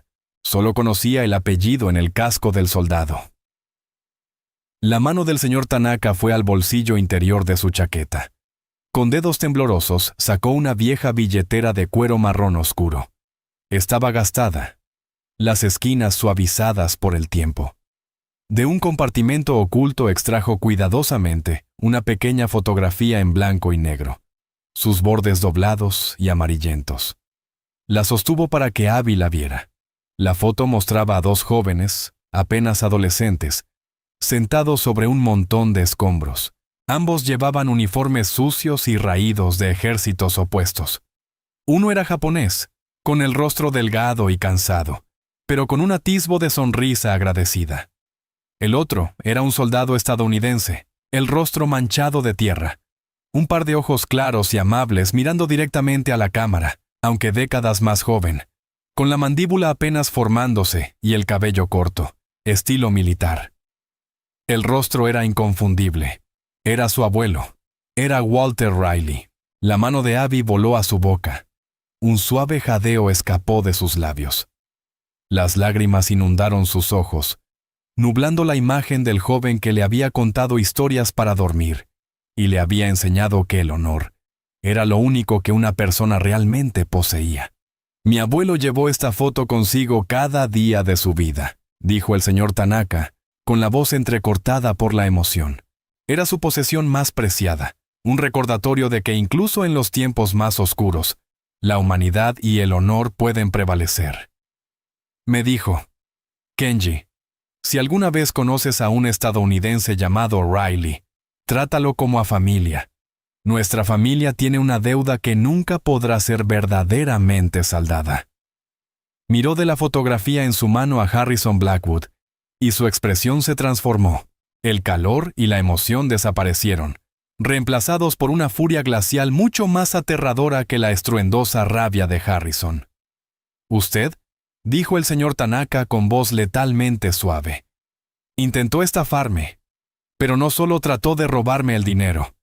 Solo conocía el apellido en el casco del soldado. La mano del señor Tanaka fue al bolsillo interior de su chaqueta. Con dedos temblorosos sacó una vieja billetera de cuero marrón oscuro. Estaba gastada, las esquinas suavizadas por el tiempo. De un compartimento oculto extrajo cuidadosamente una pequeña fotografía en blanco y negro, sus bordes doblados y amarillentos. La sostuvo para que Abby la viera. La foto mostraba a dos jóvenes, apenas adolescentes, sentados sobre un montón de escombros. Ambos llevaban uniformes sucios y raídos de ejércitos opuestos. Uno era japonés, con el rostro delgado y cansado, pero con un atisbo de sonrisa agradecida. El otro era un soldado estadounidense, el rostro manchado de tierra, un par de ojos claros y amables mirando directamente a la cámara, aunque décadas más joven, con la mandíbula apenas formándose y el cabello corto, estilo militar. El rostro era inconfundible. Era su abuelo. Era Walter Riley. La mano de Abby voló a su boca. Un suave jadeo escapó de sus labios. Las lágrimas inundaron sus ojos, nublando la imagen del joven que le había contado historias para dormir y le había enseñado que el honor era lo único que una persona realmente poseía. Mi abuelo llevó esta foto consigo cada día de su vida, dijo el señor Tanaka, con la voz entrecortada por la emoción. Era su posesión más preciada, un recordatorio de que incluso en los tiempos más oscuros, la humanidad y el honor pueden prevalecer. Me dijo, Kenji, si alguna vez conoces a un estadounidense llamado Riley, trátalo como a familia. Nuestra familia tiene una deuda que nunca podrá ser verdaderamente saldada. Miró de la fotografía en su mano a Harrison Blackwood, y su expresión se transformó. El calor y la emoción desaparecieron, reemplazados por una furia glacial mucho más aterradora que la estruendosa rabia de Harrison. «¿Usted?», dijo el señor Tanaka con voz letalmente suave. «Intentó estafarme, pero no solo trató de robarme el dinero.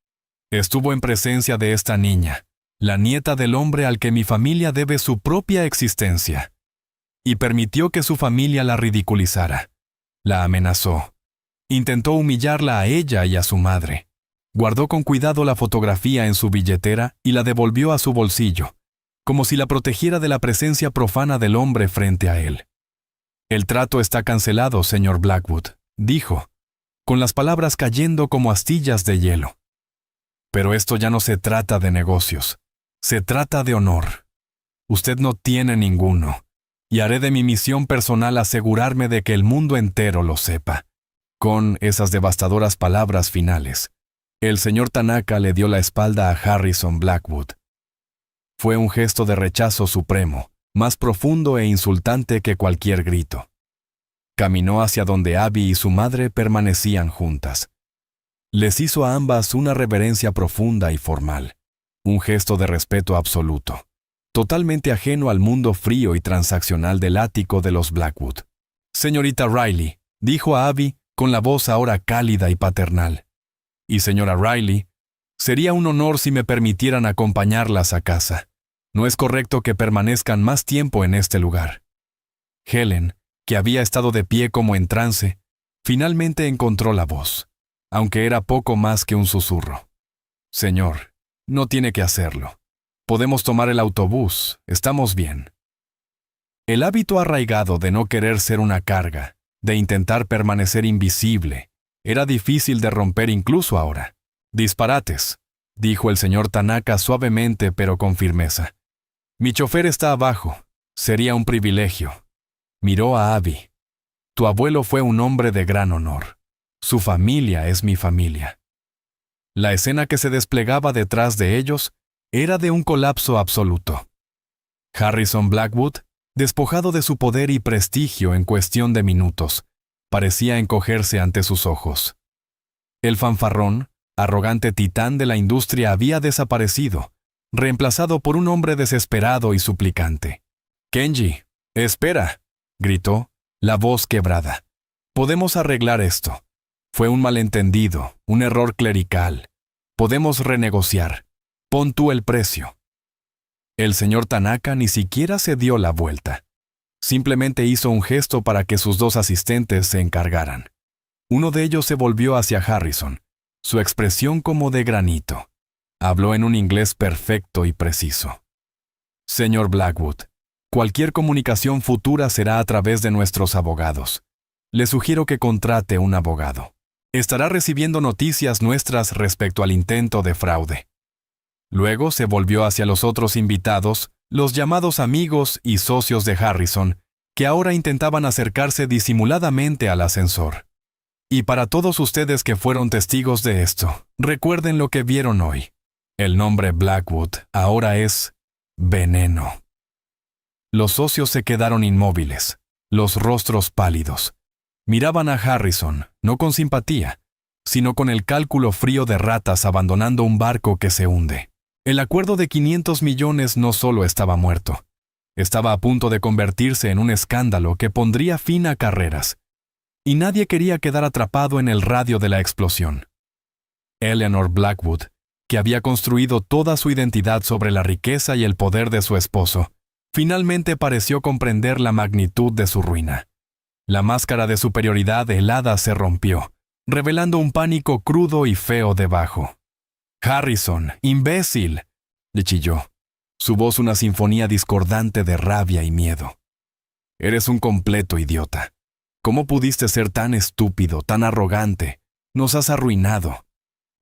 Estuvo en presencia de esta niña, la nieta del hombre al que mi familia debe su propia existencia, y permitió que su familia la ridiculizara. La amenazó. Intentó humillarla a ella y a su madre. Guardó con cuidado la fotografía en su billetera y la devolvió a su bolsillo, como si la protegiera de la presencia profana del hombre frente a él. «El trato está cancelado, señor Blackwood», dijo, con las palabras cayendo como astillas de hielo. «Pero esto ya no se trata de negocios. Se trata de honor. Usted no tiene ninguno, y haré de mi misión personal asegurarme de que el mundo entero lo sepa». Con esas devastadoras palabras finales, el señor Tanaka le dio la espalda a Harrison Blackwood. Fue un gesto de rechazo supremo, más profundo e insultante que cualquier grito. Caminó hacia donde Abby y su madre permanecían juntas. Les hizo a ambas una reverencia profunda y formal, un gesto de respeto absoluto, totalmente ajeno al mundo frío y transaccional del ático de los Blackwood. «Señorita Riley», dijo a Abby con la voz ahora cálida y paternal. «Y señora Riley, sería un honor si me permitieran acompañarlas a casa. No es correcto que permanezcan más tiempo en este lugar». Helen, que había estado de pie como en trance, finalmente encontró la voz, aunque era poco más que un susurro. «Señor, no tiene que hacerlo. Podemos tomar el autobús, estamos bien». El hábito arraigado de no querer ser una carga, de intentar permanecer invisible, era difícil de romper incluso ahora. «Disparates», dijo el señor Tanaka suavemente pero con firmeza. «Mi chofer está abajo. Sería un privilegio». Miró a Abby. «Tu abuelo fue un hombre de gran honor. Su familia es mi familia». La escena que se desplegaba detrás de ellos era de un colapso absoluto. Harrison Blackwood, despojado de su poder y prestigio en cuestión de minutos, parecía encogerse ante sus ojos. El fanfarrón, arrogante titán de la industria había desaparecido, reemplazado por un hombre desesperado y suplicante. «Kenji, espera», gritó, la voz quebrada. «Podemos arreglar esto. Fue un malentendido, un error clerical. Podemos renegociar. Pon tú el precio». El señor Tanaka ni siquiera se dio la vuelta. Simplemente hizo un gesto para que sus dos asistentes se encargaran. Uno de ellos se volvió hacia Harrison, su expresión como de granito. Habló en un inglés perfecto y preciso. Señor Blackwood, cualquier comunicación futura será a través de nuestros abogados. Le sugiero que contrate un abogado. Estará recibiendo noticias nuestras respecto al intento de fraude. Luego se volvió hacia los otros invitados, los llamados amigos y socios de Harrison, que ahora intentaban acercarse disimuladamente al ascensor. Y para todos ustedes que fueron testigos de esto, recuerden lo que vieron hoy. El nombre Blackwood ahora es Veneno. Los socios se quedaron inmóviles, los rostros pálidos. Miraban a Harrison, no con simpatía, sino con el cálculo frío de ratas abandonando un barco que se hunde. El acuerdo de 500 millones no solo estaba muerto, estaba a punto de convertirse en un escándalo que pondría fin a carreras. Y nadie quería quedar atrapado en el radio de la explosión. Eleanor Blackwood, que había construido toda su identidad sobre la riqueza y el poder de su esposo, finalmente pareció comprender la magnitud de su ruina. La máscara de superioridad helada se rompió, revelando un pánico crudo y feo debajo. «Harrison, imbécil», le chilló, su voz una sinfonía discordante de rabia y miedo. «Eres un completo idiota. ¿Cómo pudiste ser tan estúpido, tan arrogante? Nos has arruinado.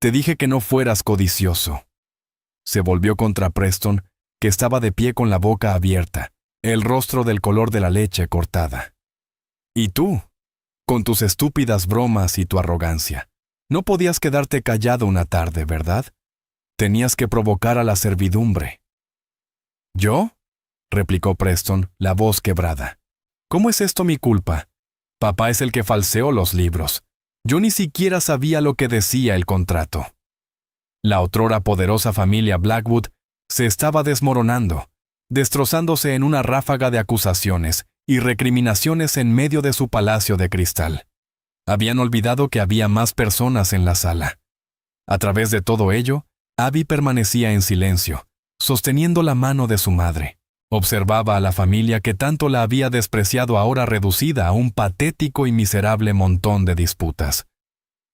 Te dije que no fueras codicioso». Se volvió contra Preston, que estaba de pie con la boca abierta, el rostro del color de la leche cortada. «¿Y tú? Con tus estúpidas bromas y tu arrogancia. No podías quedarte callado una tarde, ¿verdad? Tenías que provocar a la servidumbre». «¿Yo?», replicó Preston, la voz quebrada. «¿Cómo es esto mi culpa? Papá es el que falseó los libros. Yo ni siquiera sabía lo que decía el contrato». La otrora poderosa familia Blackwood se estaba desmoronando, destrozándose en una ráfaga de acusaciones y recriminaciones en medio de su palacio de cristal. Habían olvidado que había más personas en la sala. A través de todo ello, Abby permanecía en silencio, sosteniendo la mano de su madre. Observaba a la familia que tanto la había despreciado ahora reducida a un patético y miserable montón de disputas.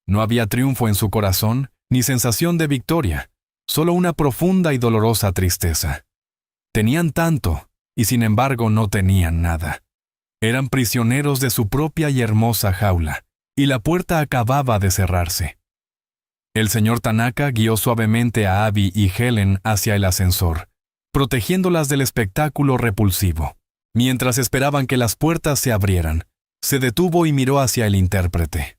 No había triunfo en su corazón, ni sensación de victoria, solo una profunda y dolorosa tristeza. Tenían tanto, y sin embargo no tenían nada. Eran prisioneros de su propia y hermosa jaula, y la puerta acababa de cerrarse. El señor Tanaka guió suavemente a Abby y Helen hacia el ascensor, protegiéndolas del espectáculo repulsivo. Mientras esperaban que las puertas se abrieran, se detuvo y miró hacia el intérprete.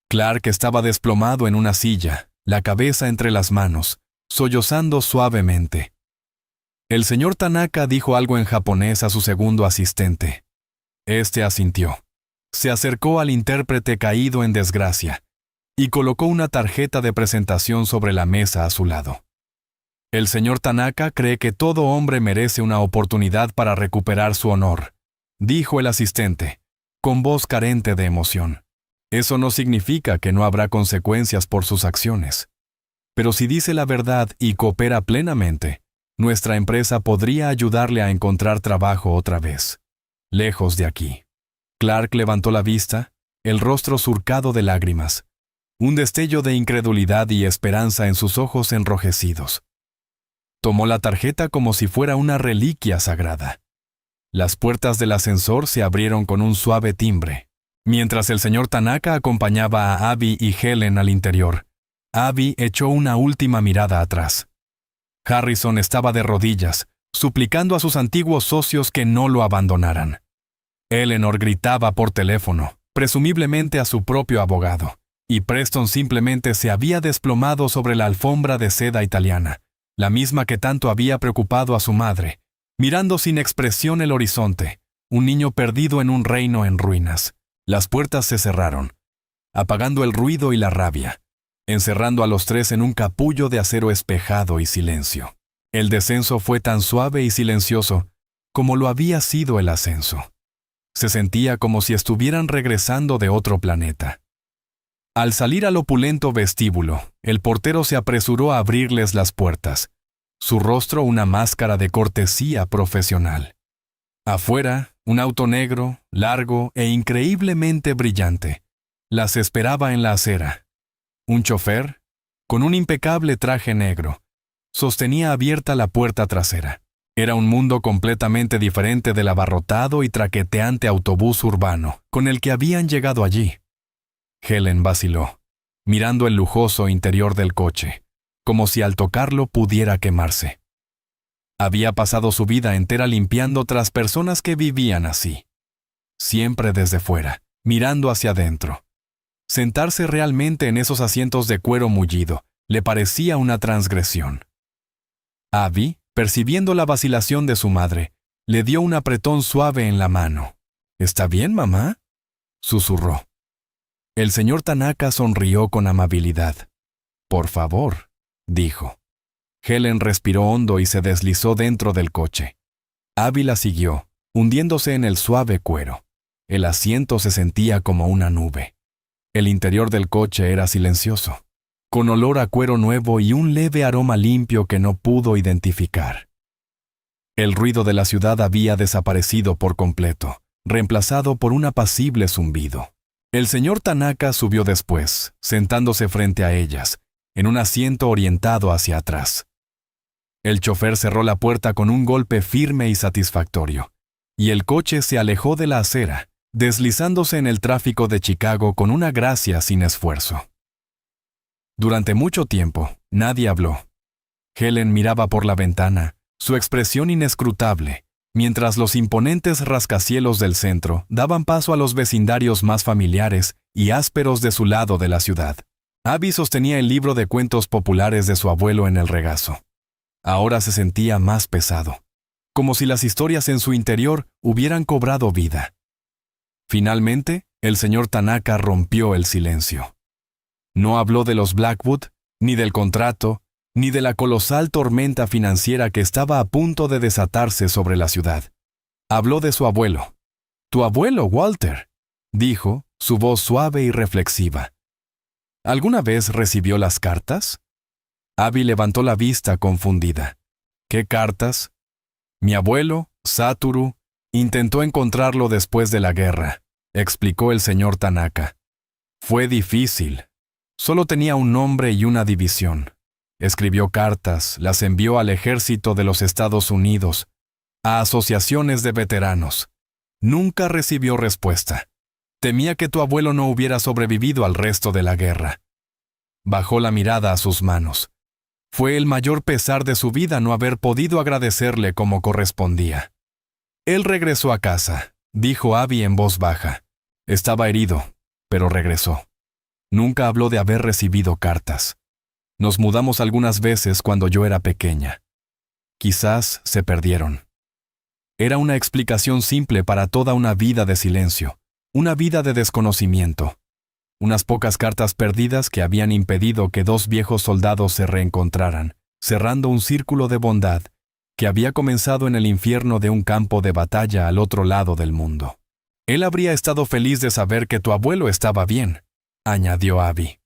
Clark estaba desplomado en una silla, la cabeza entre las manos, sollozando suavemente. El señor Tanaka dijo algo en japonés a su segundo asistente. Este asintió. Se acercó al intérprete caído en desgracia y colocó una tarjeta de presentación sobre la mesa a su lado. El señor Tanaka cree que todo hombre merece una oportunidad para recuperar su honor, dijo el asistente, con voz carente de emoción. Eso no significa que no habrá consecuencias por sus acciones. Pero si dice la verdad y coopera plenamente, nuestra empresa podría ayudarle a encontrar trabajo otra vez, lejos de aquí. Clark levantó la vista, el rostro surcado de lágrimas, un destello de incredulidad y esperanza en sus ojos enrojecidos. Tomó la tarjeta como si fuera una reliquia sagrada. Las puertas del ascensor se abrieron con un suave timbre. Mientras el señor Tanaka acompañaba a Abby y Helen al interior, Abby echó una última mirada atrás. Harrison estaba de rodillas, suplicando a sus antiguos socios que no lo abandonaran. Eleanor gritaba por teléfono, presumiblemente a su propio abogado, y Preston simplemente se había desplomado sobre la alfombra de seda italiana, la misma que tanto había preocupado a su madre, mirando sin expresión el horizonte, un niño perdido en un reino en ruinas. Las puertas se cerraron, apagando el ruido y la rabia, encerrando a los tres en un capullo de acero espejado y silencio. El descenso fue tan suave y silencioso como lo había sido el ascenso. Se sentía como si estuvieran regresando de otro planeta. Al salir al opulento vestíbulo, el portero se apresuró a abrirles las puertas, su rostro una máscara de cortesía profesional. Afuera, un auto negro, largo e increíblemente brillante, las esperaba en la acera. Un chofer, con un impecable traje negro, sostenía abierta la puerta trasera. Era un mundo completamente diferente del abarrotado y traqueteante autobús urbano con el que habían llegado allí. Helen vaciló, mirando el lujoso interior del coche, como si al tocarlo pudiera quemarse. Había pasado su vida entera limpiando tras personas que vivían así, siempre desde fuera, mirando hacia adentro. Sentarse realmente en esos asientos de cuero mullido le parecía una transgresión. Abby, percibiendo la vacilación de su madre, le dio un apretón suave en la mano. ¿Está bien, mamá?, susurró. El señor Tanaka sonrió con amabilidad. Por favor, dijo. Helen respiró hondo y se deslizó dentro del coche. Abby la siguió, hundiéndose en el suave cuero. El asiento se sentía como una nube. El interior del coche era silencioso, con olor a cuero nuevo y un leve aroma limpio que no pudo identificar. El ruido de la ciudad había desaparecido por completo, reemplazado por un apacible zumbido. El señor Tanaka subió después, sentándose frente a ellas, en un asiento orientado hacia atrás. El chofer cerró la puerta con un golpe firme y satisfactorio, y el coche se alejó de la acera, deslizándose en el tráfico de Chicago con una gracia sin esfuerzo. Durante mucho tiempo, nadie habló. Helen miraba por la ventana, su expresión inescrutable, mientras los imponentes rascacielos del centro daban paso a los vecindarios más familiares y ásperos de su lado de la ciudad. Abby sostenía el libro de cuentos populares de su abuelo en el regazo. Ahora se sentía más pesado, como si las historias en su interior hubieran cobrado vida. Finalmente, el señor Tanaka rompió el silencio. No habló de los Blackwood, ni del contrato, ni de la colosal tormenta financiera que estaba a punto de desatarse sobre la ciudad. Habló de su abuelo. «Tu abuelo, Walter», dijo, su voz suave y reflexiva. «¿Alguna vez recibió las cartas?» Abby levantó la vista confundida. «¿Qué cartas?» «Mi abuelo, Satoru, intentó encontrarlo después de la guerra», explicó el señor Tanaka. «Fue difícil. Solo tenía un nombre y una división. Escribió cartas, las envió al ejército de los Estados Unidos, a asociaciones de veteranos. Nunca recibió respuesta. Temía que tu abuelo no hubiera sobrevivido al resto de la guerra». Bajó la mirada a sus manos. Fue el mayor pesar de su vida no haber podido agradecerle como correspondía. Él regresó a casa, dijo Abby en voz baja. Estaba herido, pero regresó. Nunca habló de haber recibido cartas. Nos mudamos algunas veces cuando yo era pequeña. Quizás se perdieron. Era una explicación simple para toda una vida de silencio, una vida de desconocimiento. Unas pocas cartas perdidas que habían impedido que dos viejos soldados se reencontraran, cerrando un círculo de bondad que había comenzado en el infierno de un campo de batalla al otro lado del mundo. Él habría estado feliz de saber que tu abuelo estaba bien, añadió Abby.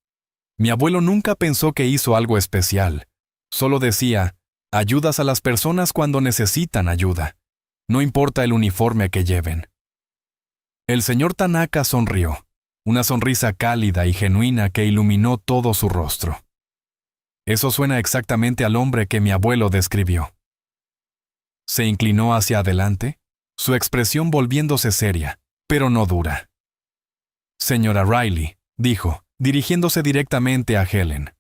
Mi abuelo nunca pensó que hizo algo especial. Solo decía, ayudas a las personas cuando necesitan ayuda. No importa el uniforme que lleven. El señor Tanaka sonrió, una sonrisa cálida y genuina que iluminó todo su rostro. Eso suena exactamente al hombre que mi abuelo describió. Se inclinó hacia adelante, su expresión volviéndose seria, pero no dura. Señora Riley, dijo, dirigiéndose directamente a Helen.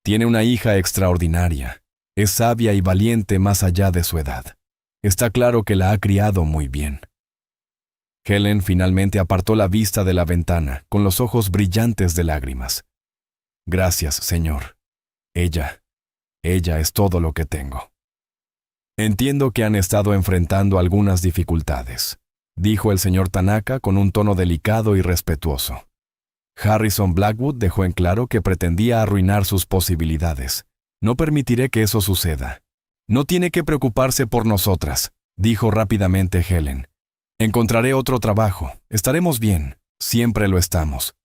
Tiene una hija extraordinaria. Es sabia y valiente más allá de su edad. Está claro que la ha criado muy bien. Helen finalmente apartó la vista de la ventana, con los ojos brillantes de lágrimas. Gracias, señor. Ella es todo lo que tengo. Entiendo que han estado enfrentando algunas dificultades, dijo el señor Tanaka con un tono delicado y respetuoso. Harrison Blackwood dejó en claro que pretendía arruinar sus posibilidades. No permitiré que eso suceda. No tiene que preocuparse por nosotras, dijo rápidamente Helen. Encontraré otro trabajo. Estaremos bien. Siempre lo estamos.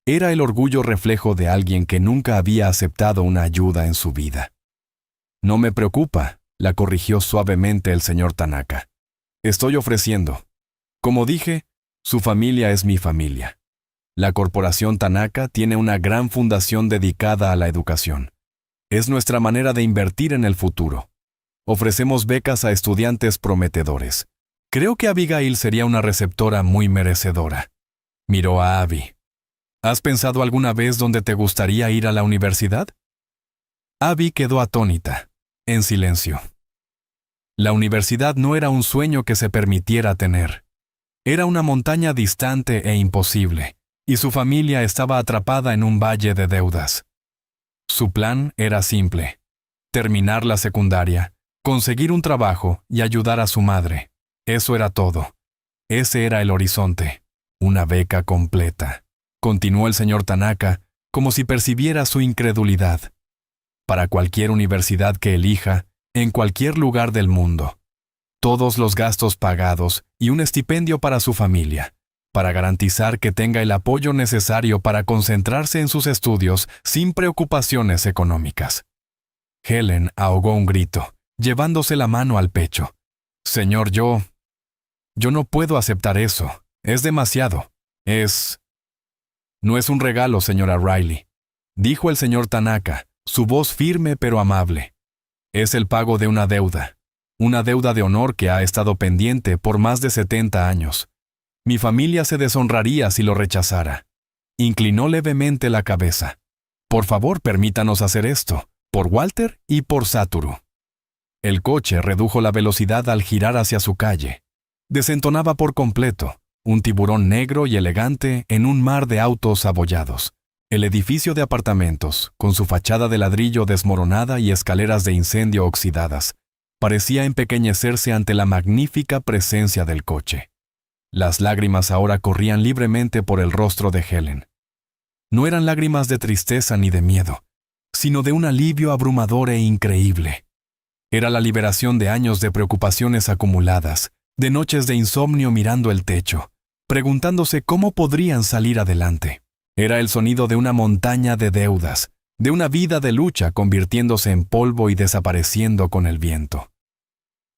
Era el orgullo reflejo de alguien que nunca había aceptado una ayuda en su vida. No me preocupa, la corrigió suavemente el señor Tanaka. Estoy ofreciendo. Como dije, su familia es mi familia. La corporación Tanaka tiene una gran fundación dedicada a la educación. Es nuestra manera de invertir en el futuro. Ofrecemos becas a estudiantes prometedores. Creo que Abigail sería una receptora muy merecedora. Miró a Abby. ¿Has pensado alguna vez dónde te gustaría ir a la universidad? Abby quedó atónita, en silencio. La universidad no era un sueño que se permitiera tener. Era una montaña distante e imposible, y su familia estaba atrapada en un valle de deudas. Su plan era simple: terminar la secundaria, conseguir un trabajo y ayudar a su madre. Eso era todo. Ese era el horizonte. Una beca completa. Continuó el señor Tanaka, como si percibiera su incredulidad. Para cualquier universidad que elija, en cualquier lugar del mundo. Todos los gastos pagados y un estipendio para su familia, para garantizar que tenga el apoyo necesario para concentrarse en sus estudios sin preocupaciones económicas. Helen ahogó un grito, llevándose la mano al pecho. Señor, yo no puedo aceptar eso. Es demasiado. No es un regalo, señora Riley, dijo el señor Tanaka, su voz firme pero amable. Es el pago de una deuda de honor que ha estado pendiente por más de 70 años. Mi familia se deshonraría si lo rechazara. Inclinó levemente la cabeza. Por favor, permítanos hacer esto, por Walter y por Satoru. El coche redujo la velocidad al girar hacia su calle. Desentonaba por completo, un tiburón negro y elegante en un mar de autos abollados. El edificio de apartamentos, con su fachada de ladrillo desmoronada y escaleras de incendio oxidadas, parecía empequeñecerse ante la magnífica presencia del coche. Las lágrimas ahora corrían libremente por el rostro de Helen. No eran lágrimas de tristeza ni de miedo, sino de un alivio abrumador e increíble. Era la liberación de años de preocupaciones acumuladas, de noches de insomnio mirando el techo, preguntándose cómo podrían salir adelante. Era el sonido de una montaña de deudas, de una vida de lucha convirtiéndose en polvo y desapareciendo con el viento.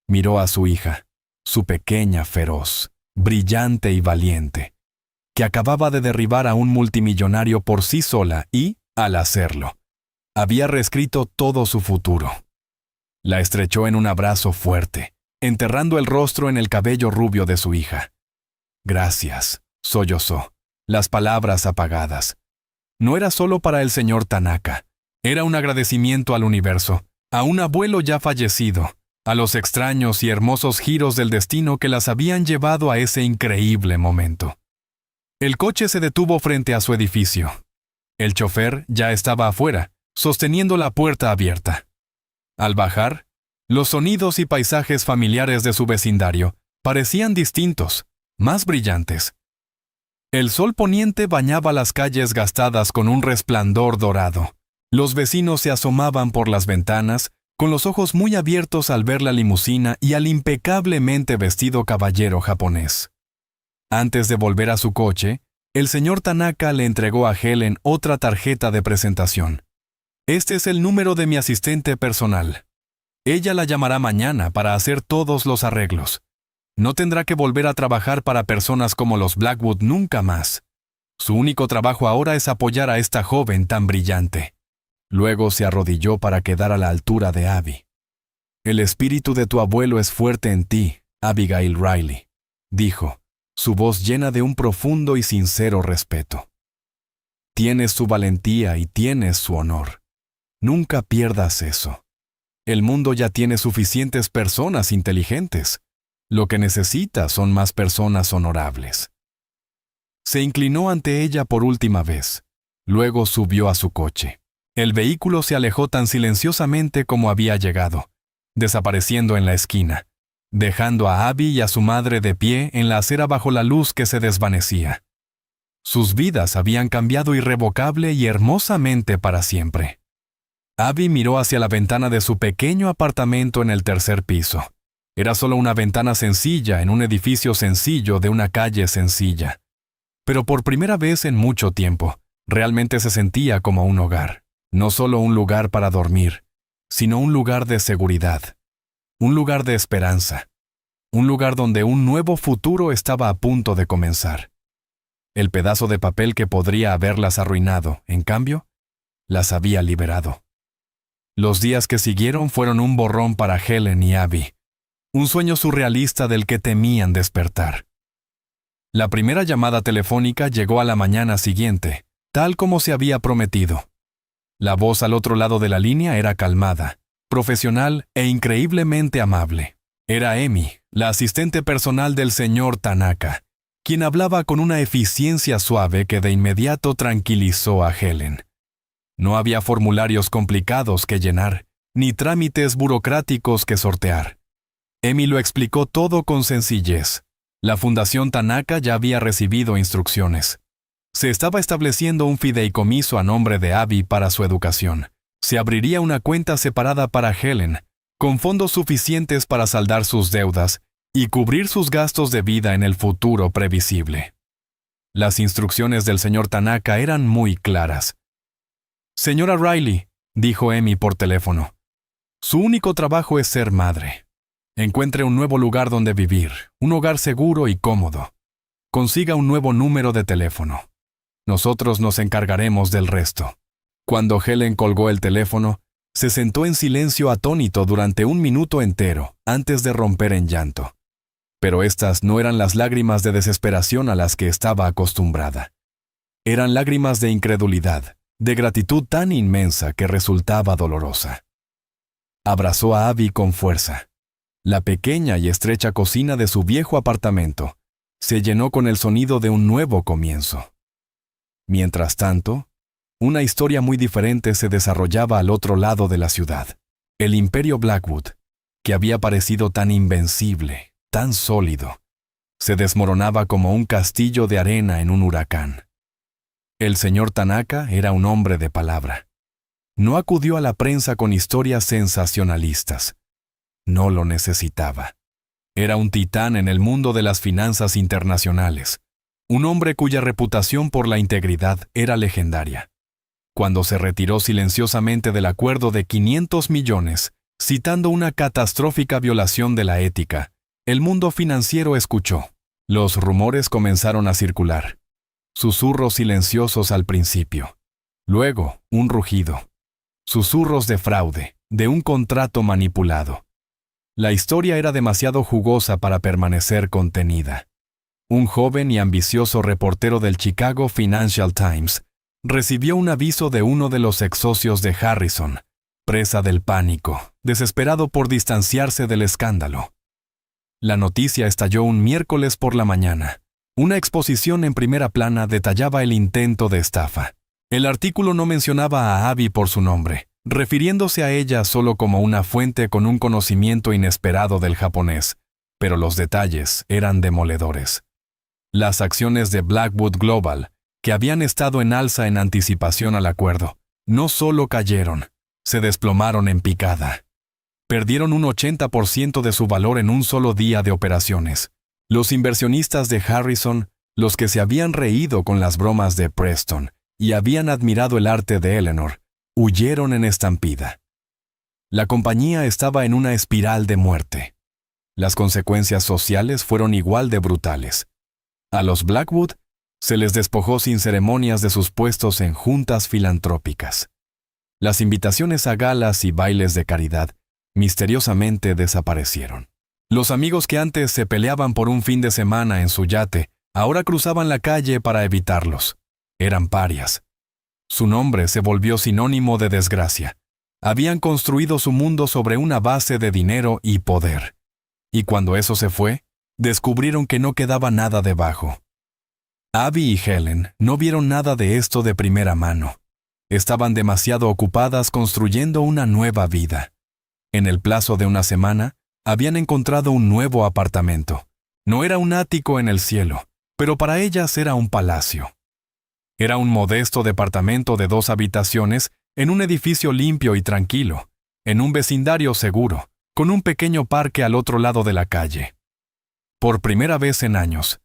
Miró a su hija, su pequeña feroz, brillante y valiente, que acababa de derribar a un multimillonario por sí sola y, al hacerlo, había reescrito todo su futuro. La estrechó en un abrazo fuerte, enterrando el rostro en el cabello rubio de su hija. Gracias, sollozó, las palabras apagadas. No era solo para el señor Tanaka, era un agradecimiento al universo, a un abuelo ya fallecido, a los extraños y hermosos giros del destino que las habían llevado a ese increíble momento. El coche se detuvo frente a su edificio. El chofer ya estaba afuera, sosteniendo la puerta abierta. Al bajar, los sonidos y paisajes familiares de su vecindario parecían distintos, más brillantes. El sol poniente bañaba las calles gastadas con un resplandor dorado. Los vecinos se asomaban por las ventanas, con los ojos muy abiertos al ver la limusina y al impecablemente vestido caballero japonés. Antes de volver a su coche, el señor Tanaka le entregó a Helen otra tarjeta de presentación. Este es el número de mi asistente personal. Ella la llamará mañana para hacer todos los arreglos. No tendrá que volver a trabajar para personas como los Blackwood nunca más. Su único trabajo ahora es apoyar a esta joven tan brillante. Luego se arrodilló para quedar a la altura de Abby. El espíritu de tu abuelo es fuerte en ti, Abigail Riley, dijo, su voz llena de un profundo y sincero respeto. Tienes su valentía y tienes su honor. Nunca pierdas eso. El mundo ya tiene suficientes personas inteligentes. Lo que necesita son más personas honorables. Se inclinó ante ella por última vez. Luego subió a su coche. El vehículo se alejó tan silenciosamente como había llegado, desapareciendo en la esquina, dejando a Abby y a su madre de pie en la acera bajo la luz que se desvanecía. Sus vidas habían cambiado irrevocable y hermosamente para siempre. Abby miró hacia la ventana de su pequeño apartamento en el tercer piso. Era solo una ventana sencilla en un edificio sencillo de una calle sencilla. Pero por primera vez en mucho tiempo, realmente se sentía como un hogar. No solo un lugar para dormir, sino un lugar de seguridad, un lugar de esperanza, un lugar donde un nuevo futuro estaba a punto de comenzar. El pedazo de papel que podría haberlas arruinado, en cambio, las había liberado. Los días que siguieron fueron un borrón para Helen y Abby, un sueño surrealista del que temían despertar. La primera llamada telefónica llegó a la mañana siguiente, tal como se había prometido. La voz al otro lado de la línea era calmada, profesional e increíblemente amable. Era Amy, la asistente personal del señor Tanaka, quien hablaba con una eficiencia suave que de inmediato tranquilizó a Helen. No había formularios complicados que llenar, ni trámites burocráticos que sortear. Amy lo explicó todo con sencillez. La Fundación Tanaka ya había recibido instrucciones. Se estaba estableciendo un fideicomiso a nombre de Abby para su educación. Se abriría una cuenta separada para Helen, con fondos suficientes para saldar sus deudas y cubrir sus gastos de vida en el futuro previsible. Las instrucciones del señor Tanaka eran muy claras. «Señora Riley», dijo Amy por teléfono, «su único trabajo es ser madre. Encuentre un nuevo lugar donde vivir, un hogar seguro y cómodo. Consiga un nuevo número de teléfono. Nosotros nos encargaremos del resto». Cuando Helen colgó el teléfono, se sentó en silencio atónito durante 1 minuto entero, antes de romper en llanto. Pero estas no eran las lágrimas de desesperación a las que estaba acostumbrada. Eran lágrimas de incredulidad, de gratitud tan inmensa que resultaba dolorosa. Abrazó a Abby con fuerza. La pequeña y estrecha cocina de su viejo apartamento se llenó con el sonido de un nuevo comienzo. Mientras tanto, una historia muy diferente se desarrollaba al otro lado de la ciudad. El imperio Blackwood, que había parecido tan invencible, tan sólido, se desmoronaba como un castillo de arena en un huracán. El señor Tanaka era un hombre de palabra. No acudió a la prensa con historias sensacionalistas. No lo necesitaba. Era un titán en el mundo de las finanzas internacionales, un hombre cuya reputación por la integridad era legendaria. Cuando se retiró silenciosamente del acuerdo de 500 millones, citando una catastrófica violación de la ética, el mundo financiero escuchó. Los rumores comenzaron a circular. Susurros silenciosos al principio. Luego, un rugido. Susurros de fraude, de un contrato manipulado. La historia era demasiado jugosa para permanecer contenida. Un joven y ambicioso reportero del Chicago Financial Times recibió un aviso de uno de los ex-socios de Harrison, presa del pánico, desesperado por distanciarse del escándalo. La noticia estalló un miércoles por la mañana. Una exposición en primera plana detallaba el intento de estafa. El artículo no mencionaba a Abby por su nombre, refiriéndose a ella solo como una fuente con un conocimiento inesperado del japonés, pero los detalles eran demoledores. Las acciones de Blackwood Global, que habían estado en alza en anticipación al acuerdo, no solo cayeron, se desplomaron en picada. Perdieron un 80% de su valor en un solo día de operaciones. Los inversionistas de Harrison, los que se habían reído con las bromas de Preston y habían admirado el arte de Eleanor, huyeron en estampida. La compañía estaba en una espiral de muerte. Las consecuencias sociales fueron igual de brutales. A los Blackwood se les despojó sin ceremonias de sus puestos en juntas filantrópicas. Las invitaciones a galas y bailes de caridad misteriosamente desaparecieron. Los amigos que antes se peleaban por un fin de semana en su yate, ahora cruzaban la calle para evitarlos. Eran parias. Su nombre se volvió sinónimo de desgracia. Habían construido su mundo sobre una base de dinero y poder. Y cuando eso se fue, descubrieron que no quedaba nada debajo. Abby y Helen no vieron nada de esto de primera mano. Estaban demasiado ocupadas construyendo una nueva vida. En el plazo de una semana, habían encontrado un nuevo apartamento. No era un ático en el cielo, pero para ellas era un palacio. Era un modesto departamento de 2 habitaciones en un edificio limpio y tranquilo, en un vecindario seguro, con un pequeño parque al otro lado de la calle. Por primera vez en años,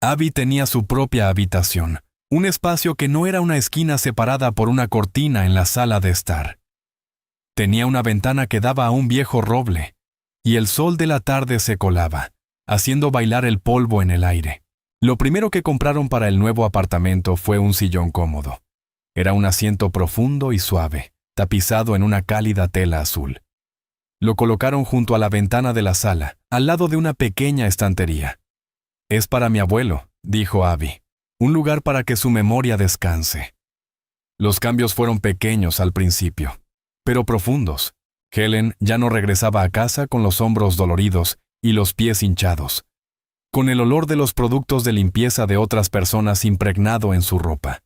Abby tenía su propia habitación, un espacio que no era una esquina separada por una cortina en la sala de estar. Tenía una ventana que daba a un viejo roble, y el sol de la tarde se colaba, haciendo bailar el polvo en el aire. Lo primero que compraron para el nuevo apartamento fue un sillón cómodo. Era un asiento profundo y suave, tapizado en una cálida tela azul. Lo colocaron junto a la ventana de la sala, al lado de una pequeña estantería. «Es para mi abuelo», dijo Abby, «un lugar para que su memoria descanse». Los cambios fueron pequeños al principio, pero profundos. Helen ya no regresaba a casa con los hombros doloridos y los pies hinchados, con el olor de los productos de limpieza de otras personas impregnado en su ropa.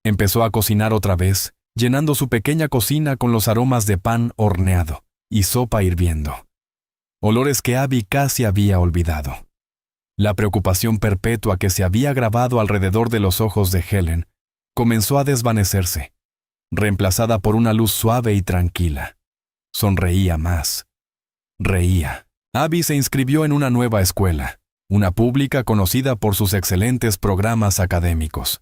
Empezó a cocinar otra vez, llenando su pequeña cocina con los aromas de pan horneado y sopa hirviendo. Olores que Abby casi había olvidado. La preocupación perpetua que se había grabado alrededor de los ojos de Helen comenzó a desvanecerse, reemplazada por una luz suave y tranquila. Sonreía más. Reía. Abby se inscribió en una nueva escuela, una pública conocida por sus excelentes programas académicos.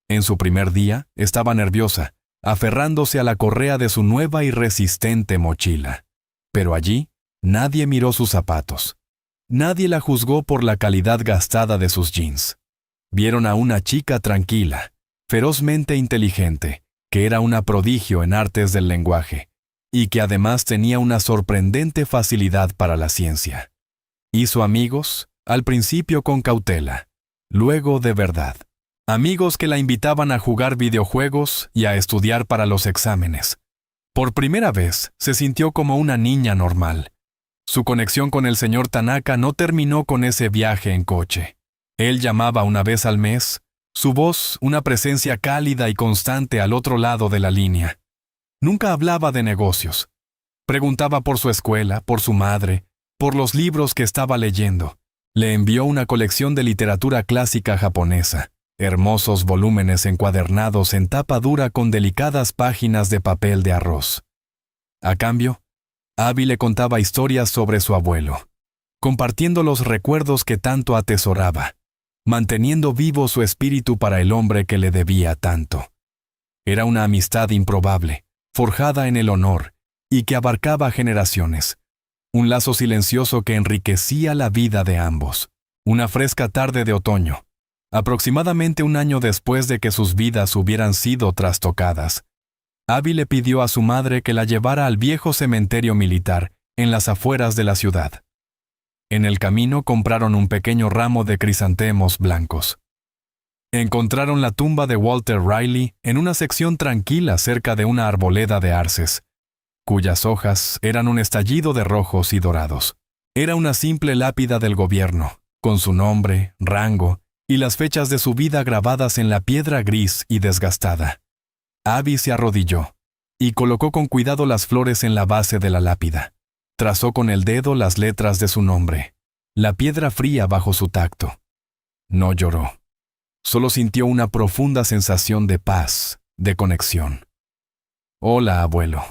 En su primer día, estaba nerviosa, aferrándose a la correa de su nueva y resistente mochila. Pero allí, nadie miró sus zapatos. Nadie la juzgó por la calidad gastada de sus jeans. Vieron a una chica tranquila, ferozmente inteligente, que era una prodigio en artes del lenguaje, y que además tenía una sorprendente facilidad para la ciencia. Hizo amigos, al principio con cautela, luego de verdad. Amigos que la invitaban a jugar videojuegos y a estudiar para los exámenes. Por primera vez, se sintió como una niña normal. Su conexión con el señor Tanaka no terminó con ese viaje en coche. Él llamaba una vez al mes, su voz una presencia cálida y constante al otro lado de la línea. Nunca hablaba de negocios. Preguntaba por su escuela, por su madre, por los libros que estaba leyendo. Le envió una colección de literatura clásica japonesa, hermosos volúmenes encuadernados en tapa dura con delicadas páginas de papel de arroz. A cambio, Abby le contaba historias sobre su abuelo, compartiendo los recuerdos que tanto atesoraba, manteniendo vivo su espíritu para el hombre que le debía tanto. Era una amistad improbable, forjada en el honor, y que abarcaba generaciones. Un lazo silencioso que enriquecía la vida de ambos. Una fresca tarde de otoño, aproximadamente un año después de que sus vidas hubieran sido trastocadas, Abby le pidió a su madre que la llevara al viejo cementerio militar en las afueras de la ciudad. En el camino compraron un pequeño ramo de crisantemos blancos. Encontraron la tumba de Walter Riley en una sección tranquila cerca de una arboleda de arces, cuyas hojas eran un estallido de rojos y dorados. Era una simple lápida del gobierno, con su nombre, rango y las fechas de su vida grabadas en la piedra gris y desgastada. Abby se arrodilló y colocó con cuidado las flores en la base de la lápida. Trazó con el dedo las letras de su nombre, la piedra fría bajo su tacto. No lloró. Solo sintió una profunda sensación de paz, de conexión. «Hola, abuelo»,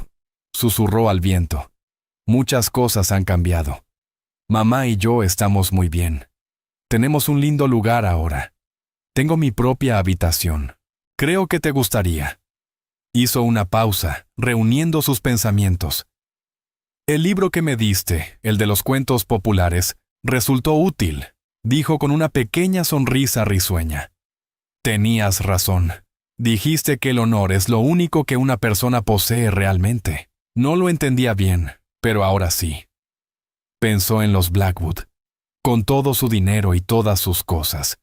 susurró al viento. «Muchas cosas han cambiado. Mamá y yo estamos muy bien. Tenemos un lindo lugar ahora. Tengo mi propia habitación. Creo que te gustaría». Hizo una pausa, reuniendo sus pensamientos. «El libro que me diste, el de los cuentos populares, resultó útil», dijo con una pequeña sonrisa risueña. «Tenías razón. Dijiste que el honor es lo único que una persona posee realmente. No lo entendía bien, pero ahora sí». Pensó en los Blackwood, con todo su dinero y todas sus cosas,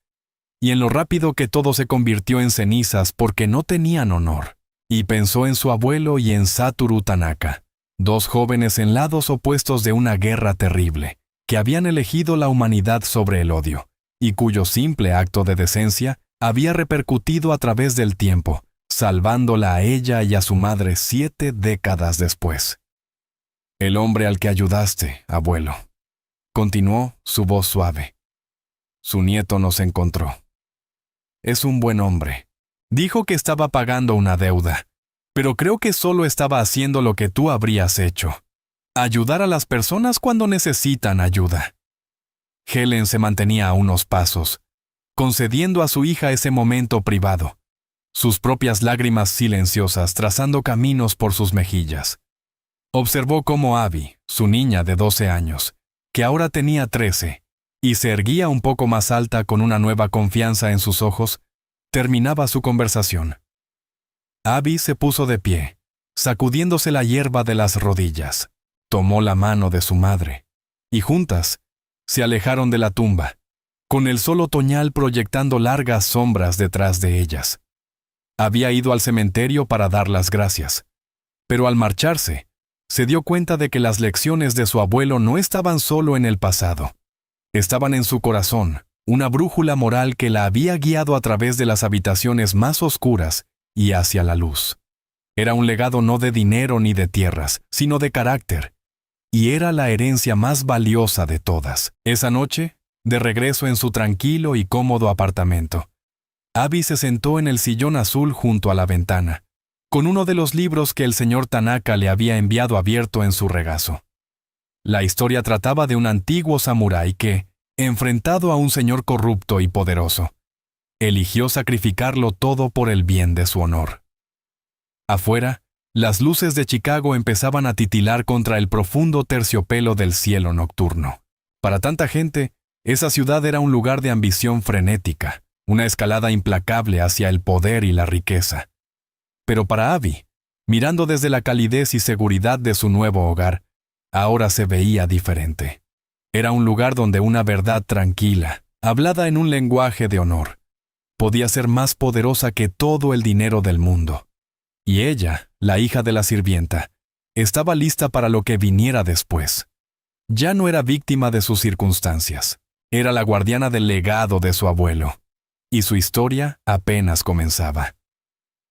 y en lo rápido que todo se convirtió en cenizas porque no tenían honor. Y pensó en su abuelo y en Satoru Tanaka, dos jóvenes en lados opuestos de una guerra terrible, que habían elegido la humanidad sobre el odio, y cuyo simple acto de decencia había repercutido a través del tiempo, salvándola a ella y a su madre 7 décadas después. «El hombre al que ayudaste, abuelo», continuó su voz suave. «Su nieto nos encontró. Es un buen hombre. Dijo que estaba pagando una deuda, pero creo que solo estaba haciendo lo que tú habrías hecho. Ayudar a las personas cuando necesitan ayuda». Helen se mantenía a unos pasos, concediendo a su hija ese momento privado, sus propias lágrimas silenciosas trazando caminos por sus mejillas. Observó cómo Abby, su niña de 12 años, que ahora tenía 13, y se erguía un poco más alta con una nueva confianza en sus ojos, terminaba su conversación. Abby se puso de pie, sacudiéndose la hierba de las rodillas. Tomó la mano de su madre, y juntas se alejaron de la tumba, con el sol otoñal proyectando largas sombras detrás de ellas. Había ido al cementerio para dar las gracias, pero al marcharse, se dio cuenta de que las lecciones de su abuelo no estaban solo en el pasado. Estaban en su corazón, una brújula moral que la había guiado a través de las habitaciones más oscuras y hacia la luz. Era un legado no de dinero ni de tierras, sino de carácter, y era la herencia más valiosa de todas. Esa noche, de regreso en su tranquilo y cómodo apartamento, Abby se sentó en el sillón azul junto a la ventana, con uno de los libros que el señor Tanaka le había enviado abierto en su regazo. La historia trataba de un antiguo samurái que, enfrentado a un señor corrupto y poderoso, eligió sacrificarlo todo por el bien de su honor. Afuera, las luces de Chicago empezaban a titilar contra el profundo terciopelo del cielo nocturno. Para tanta gente, esa ciudad era un lugar de ambición frenética, una escalada implacable hacia el poder y la riqueza. Pero para Abby, mirando desde la calidez y seguridad de su nuevo hogar, ahora se veía diferente. Era un lugar donde una verdad tranquila, hablada en un lenguaje de honor, podía ser más poderosa que todo el dinero del mundo. Y ella, la hija de la sirvienta, estaba lista para lo que viniera después. Ya no era víctima de sus circunstancias, era la guardiana del legado de su abuelo, y su historia apenas comenzaba.